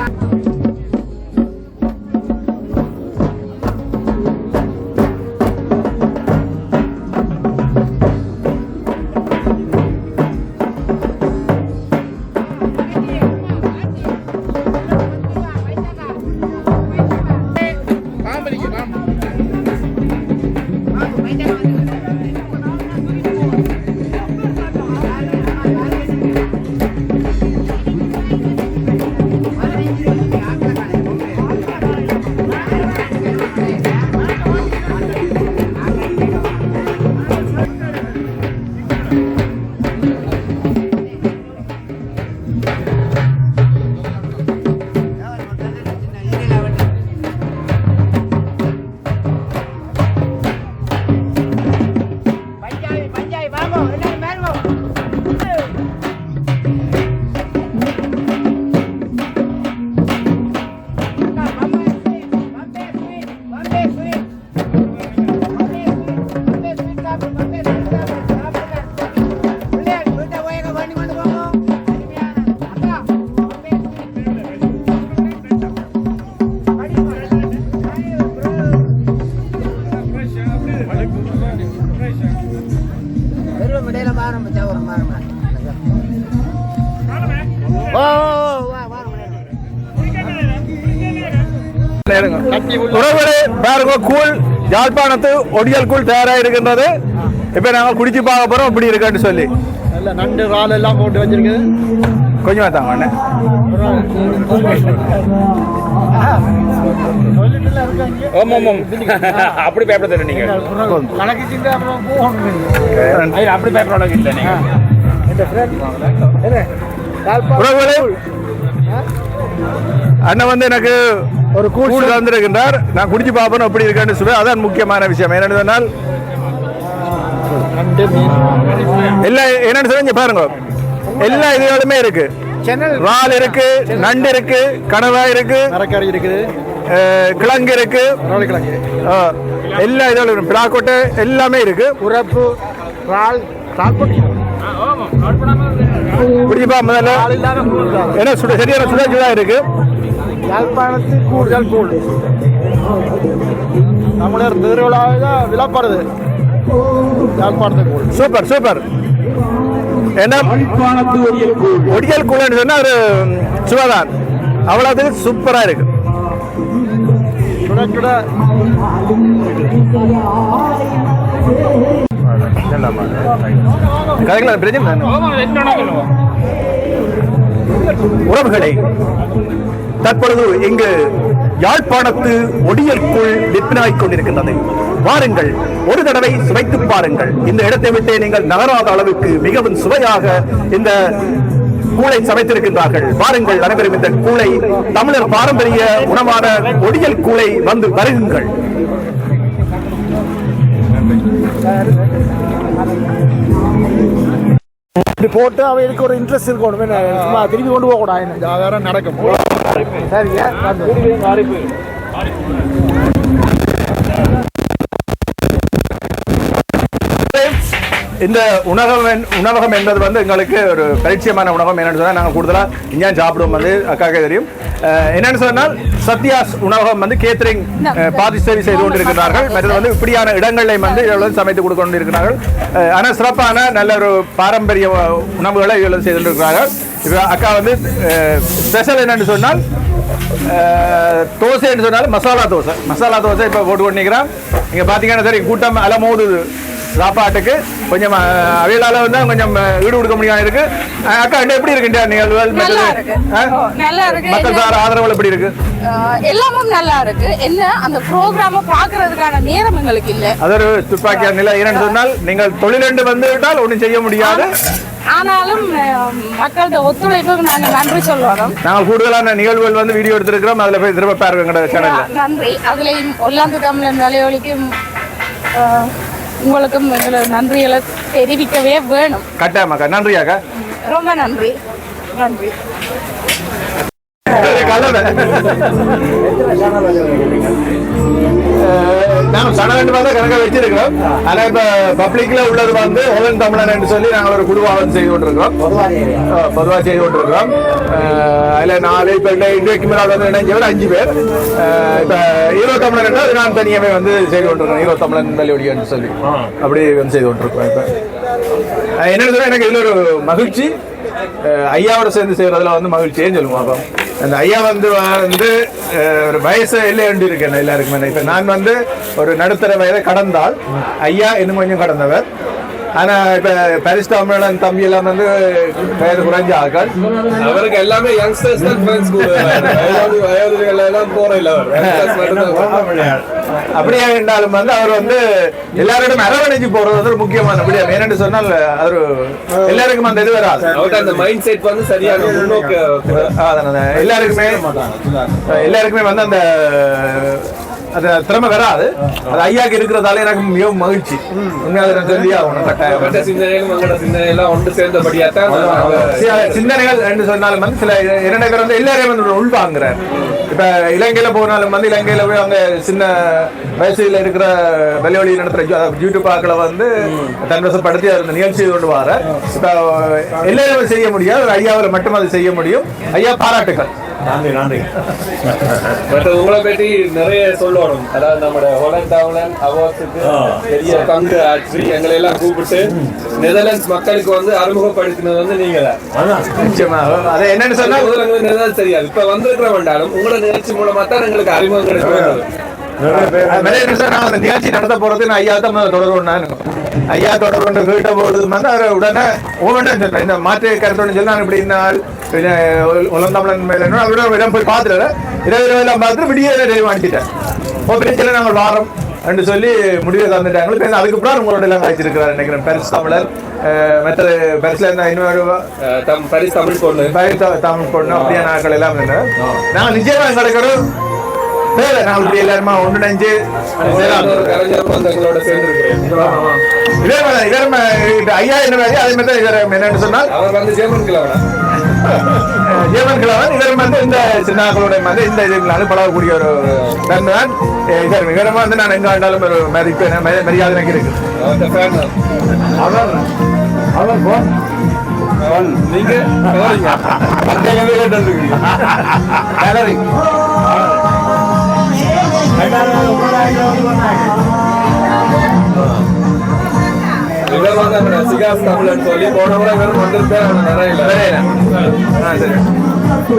கூழ் யாழ்ப்பாணத்து ஒடியல் கூழ் தயாராக இருக்கின்றது. இப்ப நாங்க குடிச்சு பார்க்க போறோம் எப்படி இருக்குன்னு சொல்லி. நண்டு ரால் எல்லாம் போட்டு வச்சிருக்குது. கொஞ்சம் தாங்க அண்ணே. அப்படி பேப்பர் நீங்க அப்படி பேப்பர் அண்ணன் வந்து எனக்கு ஒரு கூழ் தந்திருக்கின்றார். நான் குடிச்சு பார்ப்பேன் எப்படி இருக்கான்னு சொல்லி. அதான் முக்கியமான விஷயம். என்னன்னு சொன்னால் எல்லாம் என்னன்னு சொல்லி பாருங்க. எல்லா இதுகளுமே இருக்கு. ரால் இருக்கு, நண்டு இருக்கு, கனவா இருக்கு, இருக்குது, கிழங்கு இருக்கு, எல்லா இதுகளும் பிளாக்கொட்டை எல்லாமே இருக்கு. உரப்பு ரால் குடிப்பா முதல்ல. ஏன்னா சரியான சுழற்சிதான் இருக்கு. யாழ்ப்பாணத்து கூடுதல் கூழ் தமிழர் திருவிழாவில் விழாப்படுது. யாழ்ப்பாணத்து கூழ் சூப்பர் சூப்பர். ஏன்னா ஒடியல் கூழன்னு சொன்னா ஒரு சுவதான் அவ்வளவு சூப்பரா இருக்கு. உறவுகளை தற்பொழுது இங்கு யாழ்ப்பாணத்து ஒடியற்குள் விற்பனாகிக் கொண்டிருக்கின்றது. வாருங்கள், ஒரு தடவை சுவைத்து பாருங்கள். இந்த இடத்தை விட்டு நீங்கள் நகராத அளவுக்கு மிகவும் சுவையாக இந்த கூளை சமைத்திருக்கின்றார்கள். வாருங்கள் அனைவரும் இந்த கூளை, தமிழர் பாரம்பரிய உணவான ஒடியல் கூளை வந்து வருகுங்கள். போட்டு அவருக்கு ஒரு இன்ட்ரெஸ்ட் இருக்கணும், சும்மா திரும்பி கொண்டு போக கூடாது, நடக்கும். இந்த உணவகம் என்பது வந்து எங்களுக்கு ஒரு பரிச்சயமான உணவகம். என்னன்னு சொன்னால் நாங்கள் கூடுதலாக இங்கே சாப்பிடுவோம், வந்து அக்காக்கே தெரியும். என்னன்னு சொன்னால் சத்யாஸ் உணவகம் வந்து கேத்தரிங் பாதி சேவை செய்து கொண்டிருக்கிறார்கள். மற்றது வந்து இப்படியான இடங்களை வந்து இவர்கள் சமைத்து கொடுத்து கொண்டிருக்கிறார்கள். ஆனால் சிறப்பான நல்ல ஒரு பாரம்பரிய உணவுகளை இவர்கள் செய்து கொண்டிருக்கிறார்கள். இப்போ அக்கா வந்து ஸ்பெஷல் என்னன்னு சொன்னால் தோசைன்னு சொன்னாலும் மசாலா தோசை இப்போ போட்டு கொண்டிருக்கிறான். இங்கே பார்த்தீங்கன்னா சரி கூட்டம் அலமோதுது சாப்பாட்டுக்கு. கொஞ்சம் அவையிலால வந்து கொஞ்சம் ஈடு கொடுக்க முடியாம இருக்கு. அக்கா எப்படி இருக்கு நிகழ்வுகள், மக்கள் சார் ஆதரவு எப்படி இருக்கு? எல்லாமும் நல்லா இருக்கு. என்ன அந்த ப்ரோக்ராம பாக்குறதுக்கான நேரம் எங்களுக்கு இல்ல. அது ஒரு துப்பாக்கியா நிலை. என்னன்னு சொன்னால் நீங்கள் தொழிலண்டு வந்து விட்டால் ஒன்றும் செய்ய முடியாது. ஆனாலும் மக்களோட ஒத்துழைப்புக்கு நாங்கள் நன்றி சொல்லுவோம். நாங்கள் கூடுதலான நிகழ்வுகள் வந்து வீடியோ எடுத்திருக்கிறோம். அதுல போய் திரும்ப பாருங்க எங்களோட சேனல்ல. நன்றி. அதுலயும் ஒல்லாந்து தமிழன் வலையொலிக்கும் உங்களுக்கும் நன்றிகளை தெரிவிக்கவே வேணும். கட்டாயமாக்கா. நன்றியாக்கா, ரொம்ப நன்றி. நன்றி. நாங்கள் சனவெண்டு வந்து கணக்காக வச்சிருக்கிறோம். ஆனா இப்ப பப்ளிக்ல உள்ளது வந்து ஒலன் தமிழன் என்று சொல்லி நாங்கள் ஒரு குழுவாக செய்து கொண்டிருக்கிறோம், பொதுவாக செய்து கொண்டிருக்கிறோம். அதுல 4 இப்ப இன்றைக்கு மேலே வந்து இணைஞ்சவர் 5 பேர். இப்ப ஈரோ தமிழன் என்றால் நான் தனியாவே வந்து செய்து கொண்டிருக்கிறோம். ஈரோ தமிழன் வெளியொடி என்று சொல்லி அப்படி வந்து செய்து கொண்டிருக்கிறோம். இப்ப என்னன்னு சொன்னா எனக்கு இதுல ஒரு மகிழ்ச்சி, ஐயாவோட சேர்ந்து செய்யறதுல வந்து மகிழ்ச்சின்னு சொல்லுவோம். அப்போ அந்த ஐயா வந்து ஒரு வயசு இல்லை வேண்டி இருக்கேன் எல்லாருக்குமே. இப்ப நான் வந்து ஒரு நடுத்தர வயதை கடந்தால், ஐயா இன்னும் கொஞ்சம் கடந்தவர். ஆனா இப்ப பரிஸ் தமிழன் தம்பி எல்லாம் வந்து வயது குறைஞ்ச ஆக்கள். அவருக்கு எல்லாமே யங்ஸ்டர்ஸ் தான் ஃப்ரெண்ட்ஸ் கூட, வயதுகள் எல்லாம் போற இல்ல. அப்படியே என்றாலும் வந்து அவர் வந்து எல்லாரோடும் அரவணைச்சு போறது வந்து ஒரு முக்கியமான முடியாது. ஏனென்று சொன்னால் அது எல்லாருக்கும் அந்த இது வராது. அந்த மைண்ட் செட் வந்து சரியான முன்னோக்கு எல்லாருக்குமே வந்து அந்த அது திறமை வராது. அது ஐயாக்கு இருக்கிறதால எனக்கு மிகவும் மகிழ்ச்சி. சிந்தனைகள் என்று சொன்னாலும் வந்து சில இரண்டகர் வந்து எல்லாரையும் வந்து உள்வாங்குறாரு. இப்ப இலங்கையில போனாலும் வந்து இலங்கையில போய் அவங்க சின்ன வயசுல இருக்கிற வெளிவழி நடத்துற யூடியூப் ஆக்களை வந்து தன்வசப்படுத்தி அந்த நிகழ்ச்சி கொண்டு வர. இப்ப எல்லாரும் செய்ய முடியாது, ஐயாவில் மட்டும் அது செய்ய முடியும். ஐயா பாராட்டுகள். நன்றி நன்றி. பட் உங்களை பற்றி நிறைய சொல்லணும். அதாவது நம்ம ஒலன் தமிழன் அவார்ட்ஸுக்கு பெரிய பங்கு ஆட்சி எங்களை எல்லாம் கூப்பிட்டு நெதர்லாண்ட்ஸ் மக்களுக்கு வந்து அறிமுகப்படுத்தினது வந்து நீங்க தான். அது என்னன்னு சொன்னா நெதர்லாண்ட்ஸ் தெரியாது. இப்ப வந்திருக்கிற வேண்டாலும் உங்களோட நிகழ்ச்சி மூலமா தான் எங்களுக்கு அறிமுகம் கிடைக்கும். நிகழ்ச்சி நடத்த போறது நான் ஐயா தான் தொடர்பு. ஐயா தொடர்பு கேட்ட போது வந்து அவர் உடனே சொல்றேன் இந்த மாற்று கருத்து சொல்லி நான் இப்படி உலந்தமிழன் மேல அவரோட போய் பார்த்துட்டு இரவு பார்த்துட்டு விடிய வாங்கிட்டேன். பிரச்சனை நாங்கள் வாரம் என்று சொல்லி முடிவை தந்துட்டாங்க. அதுக்கப்புறம் உங்களோட எல்லாம் காய்ச்சிருக்கிறார் நினைக்கிறேன். பரிசு தமிழர் மற்ற பரிசுல இருந்தா இன்னொரு பரிசு தமிழ் பொண்ணு, தமிழ் பொண்ணு அப்படியே நாட்கள் எல்லாம் நாங்கள் நிச்சயமா கிடைக்கிற நாங்கள் இப்படி எல்லாருமா ஒன்றிணைஞ்சு ஐயா என்ன அதே மாதிரி தான் என்னன்னு சொன்னால் அவர் வந்து ஜெர்மன் கிழவன் இவர் வந்து இந்த சின்னாக்களுடைய வந்து இந்த இதுனாலும் பழகக்கூடிய ஒரு தன்மை தான். இவரமா வந்து நான் எங்க ஆண்டாலும் ஒரு மரியாதை எனக்கு இருக்கு. நீங்க இவர் வந்து சிகாஸ் தமிழன் சொல்லி போன முறை இவர் வந்திருப்பேன் நிறைய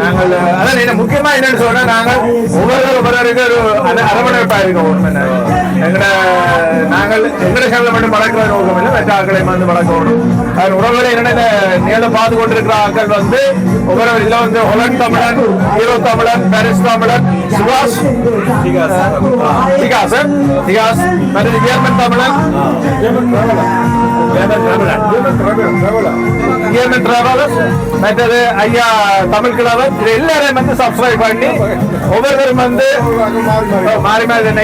நாங்கள் அதான் என்ன முக்கியமா என்னன்னு சொன்னா நாங்கள் ஒவ்வொருவருக்கு ஒரு அரவணைப்பா இருக்கோம் நாங்கள் எங்கட சேனல் மட்டும் வளர்க்கிற நோக்கம் இல்லை மற்ற ஆக்களை வந்து வளர்க்கணும் அதன் உறவுகளை என்னென்ன நீளம் பார்த்து கொண்டிருக்கிற ஆக்கள் வந்து ஒவ்வொரு இதுல வந்து ஹொலண்ட் தமிழன் ஹீரோ தமிழன் பாரிஸ் தமிழன் சுபாஷ் திகாஸ் மற்றது ஜேர்மன் தமிழன் மற்றது ஐயா தமிழ் கிழவர் இது எல்லாரையும் வந்து சப்ஸ்கிரைப் பண்ணி ஒவ்வொருத்தரும் வந்து மாறி மாறி 100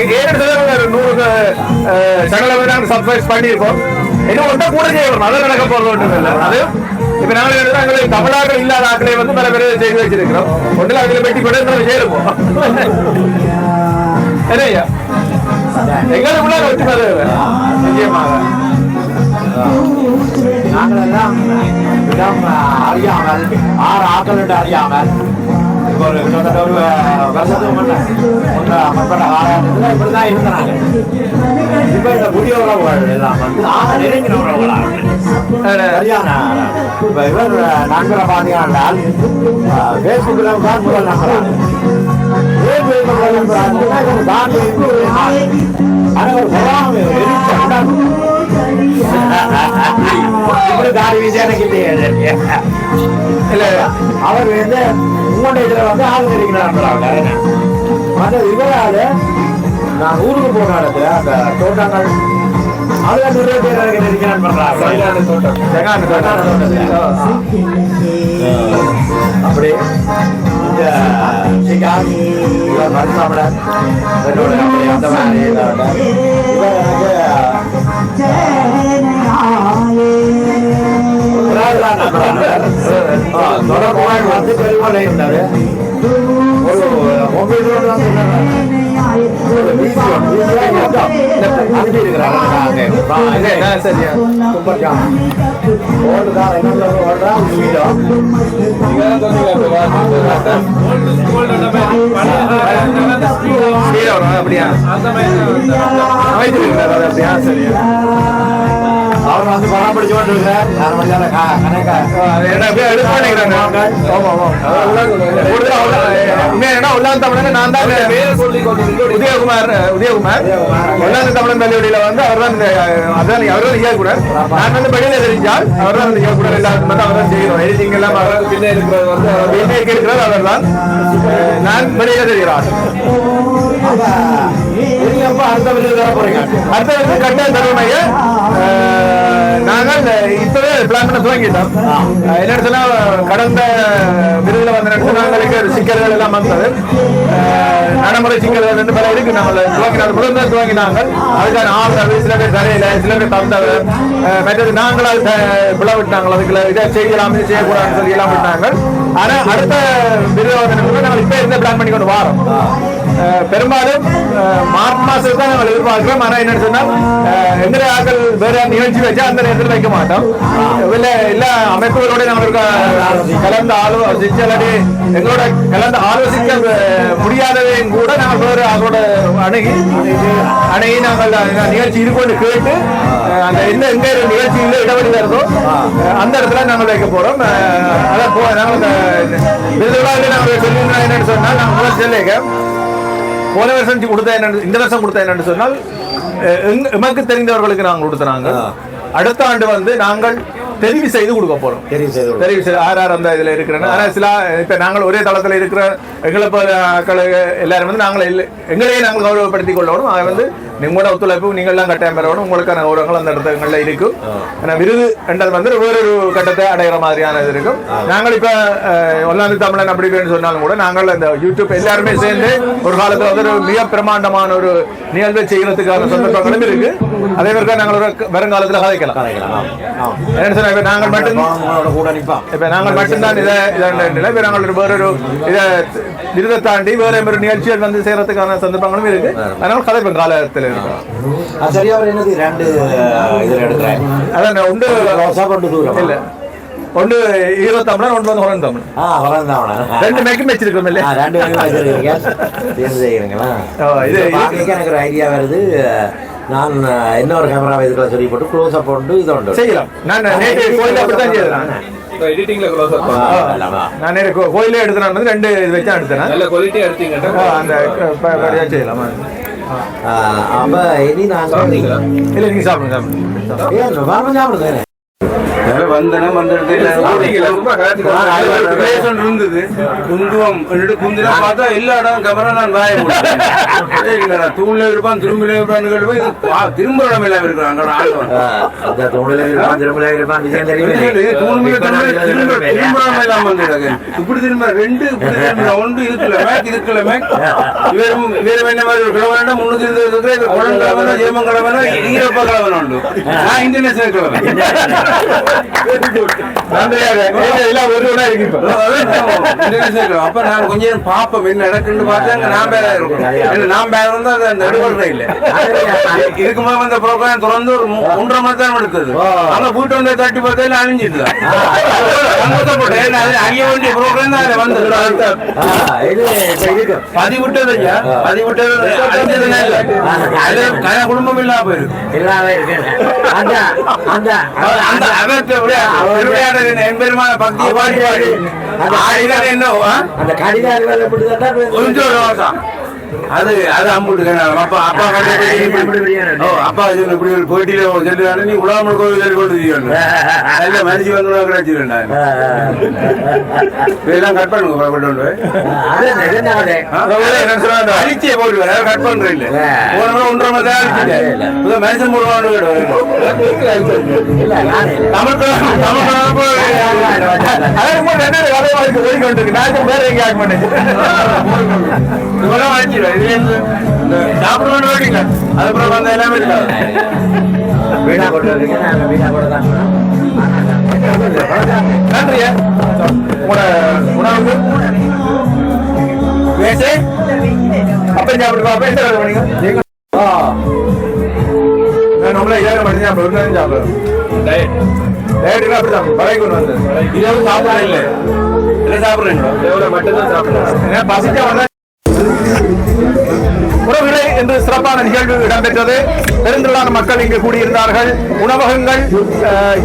சேனலை நாங்கள் சப்ஸ்கிரைப் பண்ணியிருக்கோம். இன்னும் ஒன்றை கூட செய்யணும் அதை நடக்க போறது ஒன்றும் இல்லை. அது இப்ப நாங்கள் தமிழாக்கள் இல்லாத ஆக்களை வந்து பல பேர் செய்து வச்சிருக்கிறோம். ஒன்றில் அவங்களை வெட்டி கொண்டு செய்யிருப்போம். சரியா எங்களுக்குள்ள வெற்றி பெற நிச்சயமாக நாங்களெல்லாம் அறியாமல் 6 ஆக்கள் என்று அறியாமல் ஒரு வருஷத்துக்கு முன்பட்ட காலகட்டத்தில் இப்படிதான் இருந்தாங்க. இப்ப இந்த புதிய உறவுகள் எல்லாம் வந்து நெருங்கின உறவுகளாக சரியான இப்ப இவர் நண்பரை பார்த்தீங்கன்னா பேஸ்புக்கில் தான் முதல் நம்புறாங்க. அவர் வந்து உங்களுடைய இதுல வந்து ஆள் தெரிவிக்கிறாங்க. இவரால நான் ஊருக்கு போன இடத்துல அந்த தோட்டங்கள் அதுல நிறைய பேர் இருக்கிறான் பண்றாங்க. அப்படி இந்த மருத்துவமனர் அந்த மாதிரி வந்து பெருமலை இருந்தாரு. ஒரு மொபைல் அப்படியா அவர் வந்து பராமரிச்சு கொண்டு உதயகுமார் தமிழன் பள்ளியோட வந்து அவர் தான் அவரும் இயக்குனர். நான் வந்து வெளியில தெரிஞ்சால் அவர் தான் இயக்குனர். எல்லாருக்கும் வந்து அவர் தான் செய்கிறோம். எடிட்டிங் எல்லாம் பின்னே இருக்கிறது வந்து இருக்கிறது அவர் தான். நான் வெளியில தெரிகிறார். அடுத்த கட்ட தருமைய நாங்கள் இப்பவே பிளான் பண்ண துவங்கிட்டோம். என்னன்னு சொன்னா கடந்த விருதுல வந்த நாங்களுக்கு சிக்கல்கள் எல்லாம் வந்தது. நடைமுறை சிக்கல்கள் ரெண்டு பேரும் இருக்கு. நாங்கள் முதல் துவங்கினாங்க. அதுக்கான ஆதரவு சில பேர் தரையில சில பேர் தந்தவர் மற்றது நாங்கள் அது பிளவிட்டாங்க. அதுக்குள்ள இதை செய்யலாம் இது செய்யக்கூடாதுன்னு சொல்லி எல்லாம் விட்டாங்க. ஆனா அடுத்த விருது வந்து நாங்கள் இப்ப இருந்தே பிளான் பண்ணி கொண்டு வரோம். பெரும்பாலும் மார்ச் மாசத்துக்கு தான் நாங்கள் எதிர்பார்க்கிறோம். ஆனா என்னன்னு சொன்னா எங்களுடைய ஆக்கள் வேற நிகழ்ச்சி வச்சா அந்த நேரத்தில் வைக்க மாட்டோம். எல்லா அமைப்புகளோட நாங்கள் கலந்து ஆலோசிச்சு எங்களோட கலந்து ஆலோசிக்க முடியாததையும் கூட நாங்கள் வேறு அதோட அணுகி நாங்கள் நிகழ்ச்சி இருக்கொண்டு கேட்டு அந்த எந்த எங்க நிகழ்ச்சியில் இடைவெளி வருதோ அந்த இடத்துல நாங்கள் வைக்க போறோம். அதான் நாங்கள் நாங்கள் சொல்லி என்னன்னு சொன்னால் நாங்கள் முதல் சொல்லிக்க போன வருஷம் கொடுத்த என்ன இந்த வருஷம் கொடுத்த என்னன்னு சொன்னால் எமக்கு தெரிந்தவர்களுக்கு நாங்கள் கொடுத்தாங்க. அடுத்த ஆண்டு வந்து நாங்கள் தெரிவு செய்து கொடுக்க போறோம். தெரிவு செய்து யார் அந்த இதுல இருக்கிறேன்னு. ஆனா சில இப்ப நாங்கள் ஒரே தளத்துல இருக்கிற எங்களை எல்லாரும் வந்து நாங்கள் எங்களையே நாங்கள் கௌரவப்படுத்திக் கொள்ளணும். அதை வந்து உங்களோட ஒத்துழைப்பு நீங்கள் எல்லாம் கட்டாயம் பெறணும். உங்களுக்கான கௌரவங்கள் அந்த இடத்துல இருக்கும். ஆனா விருது என்றது வந்து வேறொரு கட்டத்தை அடைகிற மாதிரியான இது இருக்கும். நாங்கள் இப்ப ஒல்லாந்து தமிழன் அப்படி சொன்னாலும் கூட நாங்கள் அந்த யூடியூப் எல்லாருமே சேர்ந்து ஒரு காலத்துல வந்து ஒரு மிக பிரமாண்டமான ஒரு நிகழ்வை செய்யறதுக்கான சந்தர்ப்பங்களும் இருக்கு. அதே மாதிரி நாங்கள் ஒரு வருங்காலத்துல கதைக்கலாம். நாங்கள் மட்டும்தான் நாங்கள் வேறொரு இதை விருதை தாண்டி வேற ஒரு நிகழ்ச்சிகள் வந்து செய்யறதுக்கான சந்தர்ப்பங்களும் இருக்கு. அதனால கதைப்பேன் காலத்தில் சரியா ரெண்டு அதான் ஒன்று இல்ல ஒன்று ஹீரோ தமிழன் ஒன்று வந்து ஹொலண்ட் தமிழ் ரெண்டு மேக்கும் வச்சிருக்கோம் இல்லையா? இது எனக்கு ஒரு ஐடியா வருது. நான் இன்னொரு கேமரா இதுக்குள்ள சொல்லி போட்டு க்ளோஸ் அப் போட்டு இது உண்டு செய்யலாம். நான் நேற்று கோயில அப்படித்தான் செய்யலாம். எடிட்டிங்ல க்ளோஸ் அப் நான் நேற்று கோயிலே எடுத்தேன், 2 இது வச்சா எடுத்தேன். நல்ல குவாலிட்டி எடுத்தீங்க. அந்த செய்யலாம். அப்ப இனி நாங்கள் இல்லை நீங்க சாப்பிடுங்க சாப்பிடுங்க வந்தனம் இருந்தது குந்துவம் குந்தினா பார்த்தா எல்லா இடம் கேமரா நான் வாய தூண்ல இருப்பான் திரும்பில இருப்பான்னு திரும்ப இடம் எல்லாம் இருக்கிறாங்க இப்படி திரும்ப 2 ஒன்று இதுக்குள்ள மேக் இதுக்குள்ள மேக் இவரும் என்ன மாதிரி ஒரு கிழமை முன்னூத்தி 20 குழந்தை ஜெயமன் கிழமை ஈரப்பா கிழமை உண்டு. நான் இன்டர்நேஷனல் கிழமை அப்ப நான் கொஞ்சம் பாப்போம் என்ன நடக்குன்னு பார்த்தா நான் பேர இருக்கும். நான் பேர வந்து அந்த நடுவர்கள் இல்லை இருக்கும்போது அந்த ப்ரோக்ராம் தொடர்ந்து ஒரு 1.5 மணி நேரம் எடுத்தது. ஆனா வீட்டு வந்து 30 பார்த்தாலும் அழிஞ்சிட்டு அழிய வேண்டிய ப்ரோக்ராம் தான் வந்தது. பதிவிட்டது குடும்பம் இல்லாம போயிருக்கு. பெருமான பக்தியை பாடி அந்த கடிதம் அது அம்புட்டு அப்பா அப்பா அப்பா இப்படி ஒரு போட்டியில சொல்லுறாரு, நீ உலாமல் கோவில் கொண்டு மனுஷி வந்து கிடைச்சிருந்தா இதெல்லாம் கட் பண்ணுங்க அழிச்சியை போட்டு கட் பண்ற இல்ல 1.5 மணி நேரம் அழிச்சிட்டேன் மனுஷன் போடுவான்னு அதுக்கப்புறம் வந்து எல்லாமே வீணா போட்டு வீணா போட்டுதான் நன்றியா உணவுக்கு பேசு அப்ப சாப்பிடுவா பேச பண்ணீங்க நான் உங்களை 7 மணி சாப்பிடுவேன் சாப்பிடுவேன் அப்படிதான் பழகி கொண்டு வந்தேன். இரவு சாப்பிட இல்லை சாப்பிடுறீங்களா மட்டும்தான் சாப்பிடுறேன். பசிச்சா வந்தா உறவுகளே என்று சிறப்பான நிகழ்வு இடம்பெற்றது. பெருந்திரளான மக்கள் இங்கு கூடியிருந்தார்கள். உணவகங்கள்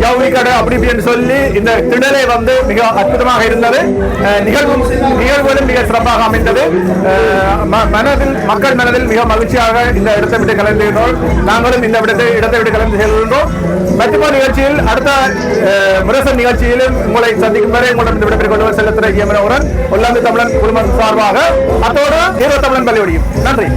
ஜவுளி கடை அப்படி இப்படின்னு சொல்லி இந்த திடலை வந்து மிக அற்புதமாக இருந்தது. நிகழ்வுகளும் மிக சிறப்பாக அமைந்தது. மக்கள் மனதில் மிக மகிழ்ச்சியாக இந்த இடத்தை விட்டு கலந்துகிறோம். நாங்களும் இந்த இடத்தை விட்டு கலந்து செல்கின்றோம். மற்றொரு நிகழ்ச்சியில் அடுத்த முரசன் நிகழ்ச்சியிலும் உங்களை சந்திக்கும் வரை உங்களிடம் விடைபெற்றுக் கொள்வது செல்லத்துறை கேமராவுடன் ஒல்லாந்து தமிழன் குழுமம் சார்பாக அத்தோடு ஈரோத்தமிழன் பள்ளியோடியும் நன்றி.